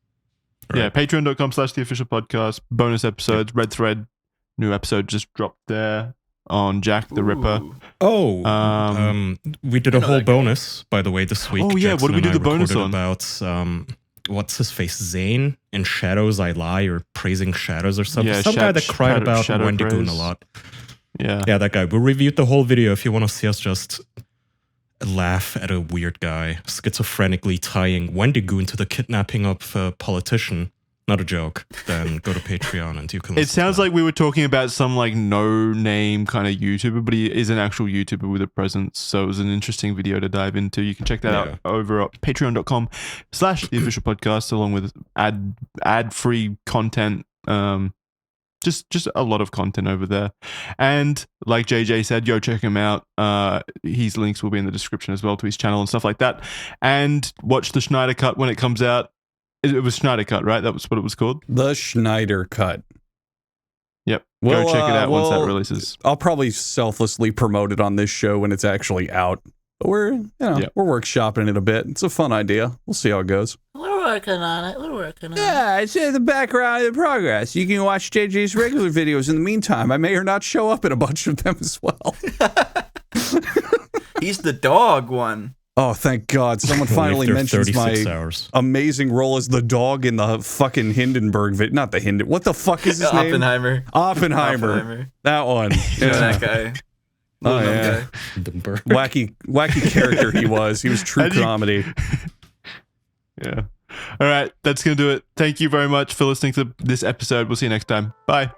Yeah, Right. patreon.com/theofficialpodcast. Bonus episodes, Red Thread, new episode just dropped there. on Jack the Ripper. Ooh. Oh, we did a whole bonus, by the way, this week. Oh, yeah, what did we do the bonus on? About, what's his face? Zane in Shadows I Lie, or Praising Shadows or something. Yeah, Some guy that cried about Shadow Wendy Goon Praise. a lot. Yeah. Yeah, that guy. We reviewed the whole video if you want to see us just laugh at a weird guy schizophrenically tying Wendy Goon to the kidnapping of a politician. Not a joke. Then go to Patreon and you can. It sounds like we were talking about some like no-name kind of YouTuber, but he is an actual YouTuber with a presence. So it was an interesting video to dive into. You can check that out over at patreon.com/theofficialpodcast, along with ad-free content. Just a lot of content over there. And like JJ said, yo, check him out. His links will be in the description as well to his channel and stuff like that. And watch the Schneider Cut when it comes out. It was Schneider Cut, right? That was what it was called? The Schneider Cut. Yep. Well, go check it out once that releases. I'll probably selflessly promote it on this show when it's actually out. But we're workshopping it a bit. It's a fun idea. We'll see how it goes. We're working on it. Yeah, it's in the background of the progress. You can watch JJ's regular videos in the meantime. I may or not show up in a bunch of them as well. He's the dog one. Oh, thank God. Someone finally mentions my amazing role as the dog in the fucking Hindenburg video. Not the Hinden. What the fuck is his name? Oppenheimer. That one. Yeah, that guy. Oh, yeah. Wacky character he was. He was true comedy. Yeah. All right. That's going to do it. Thank you very much for listening to this episode. We'll see you next time. Bye.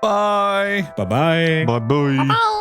Bye. Bye-bye. Bye-bye. Bye.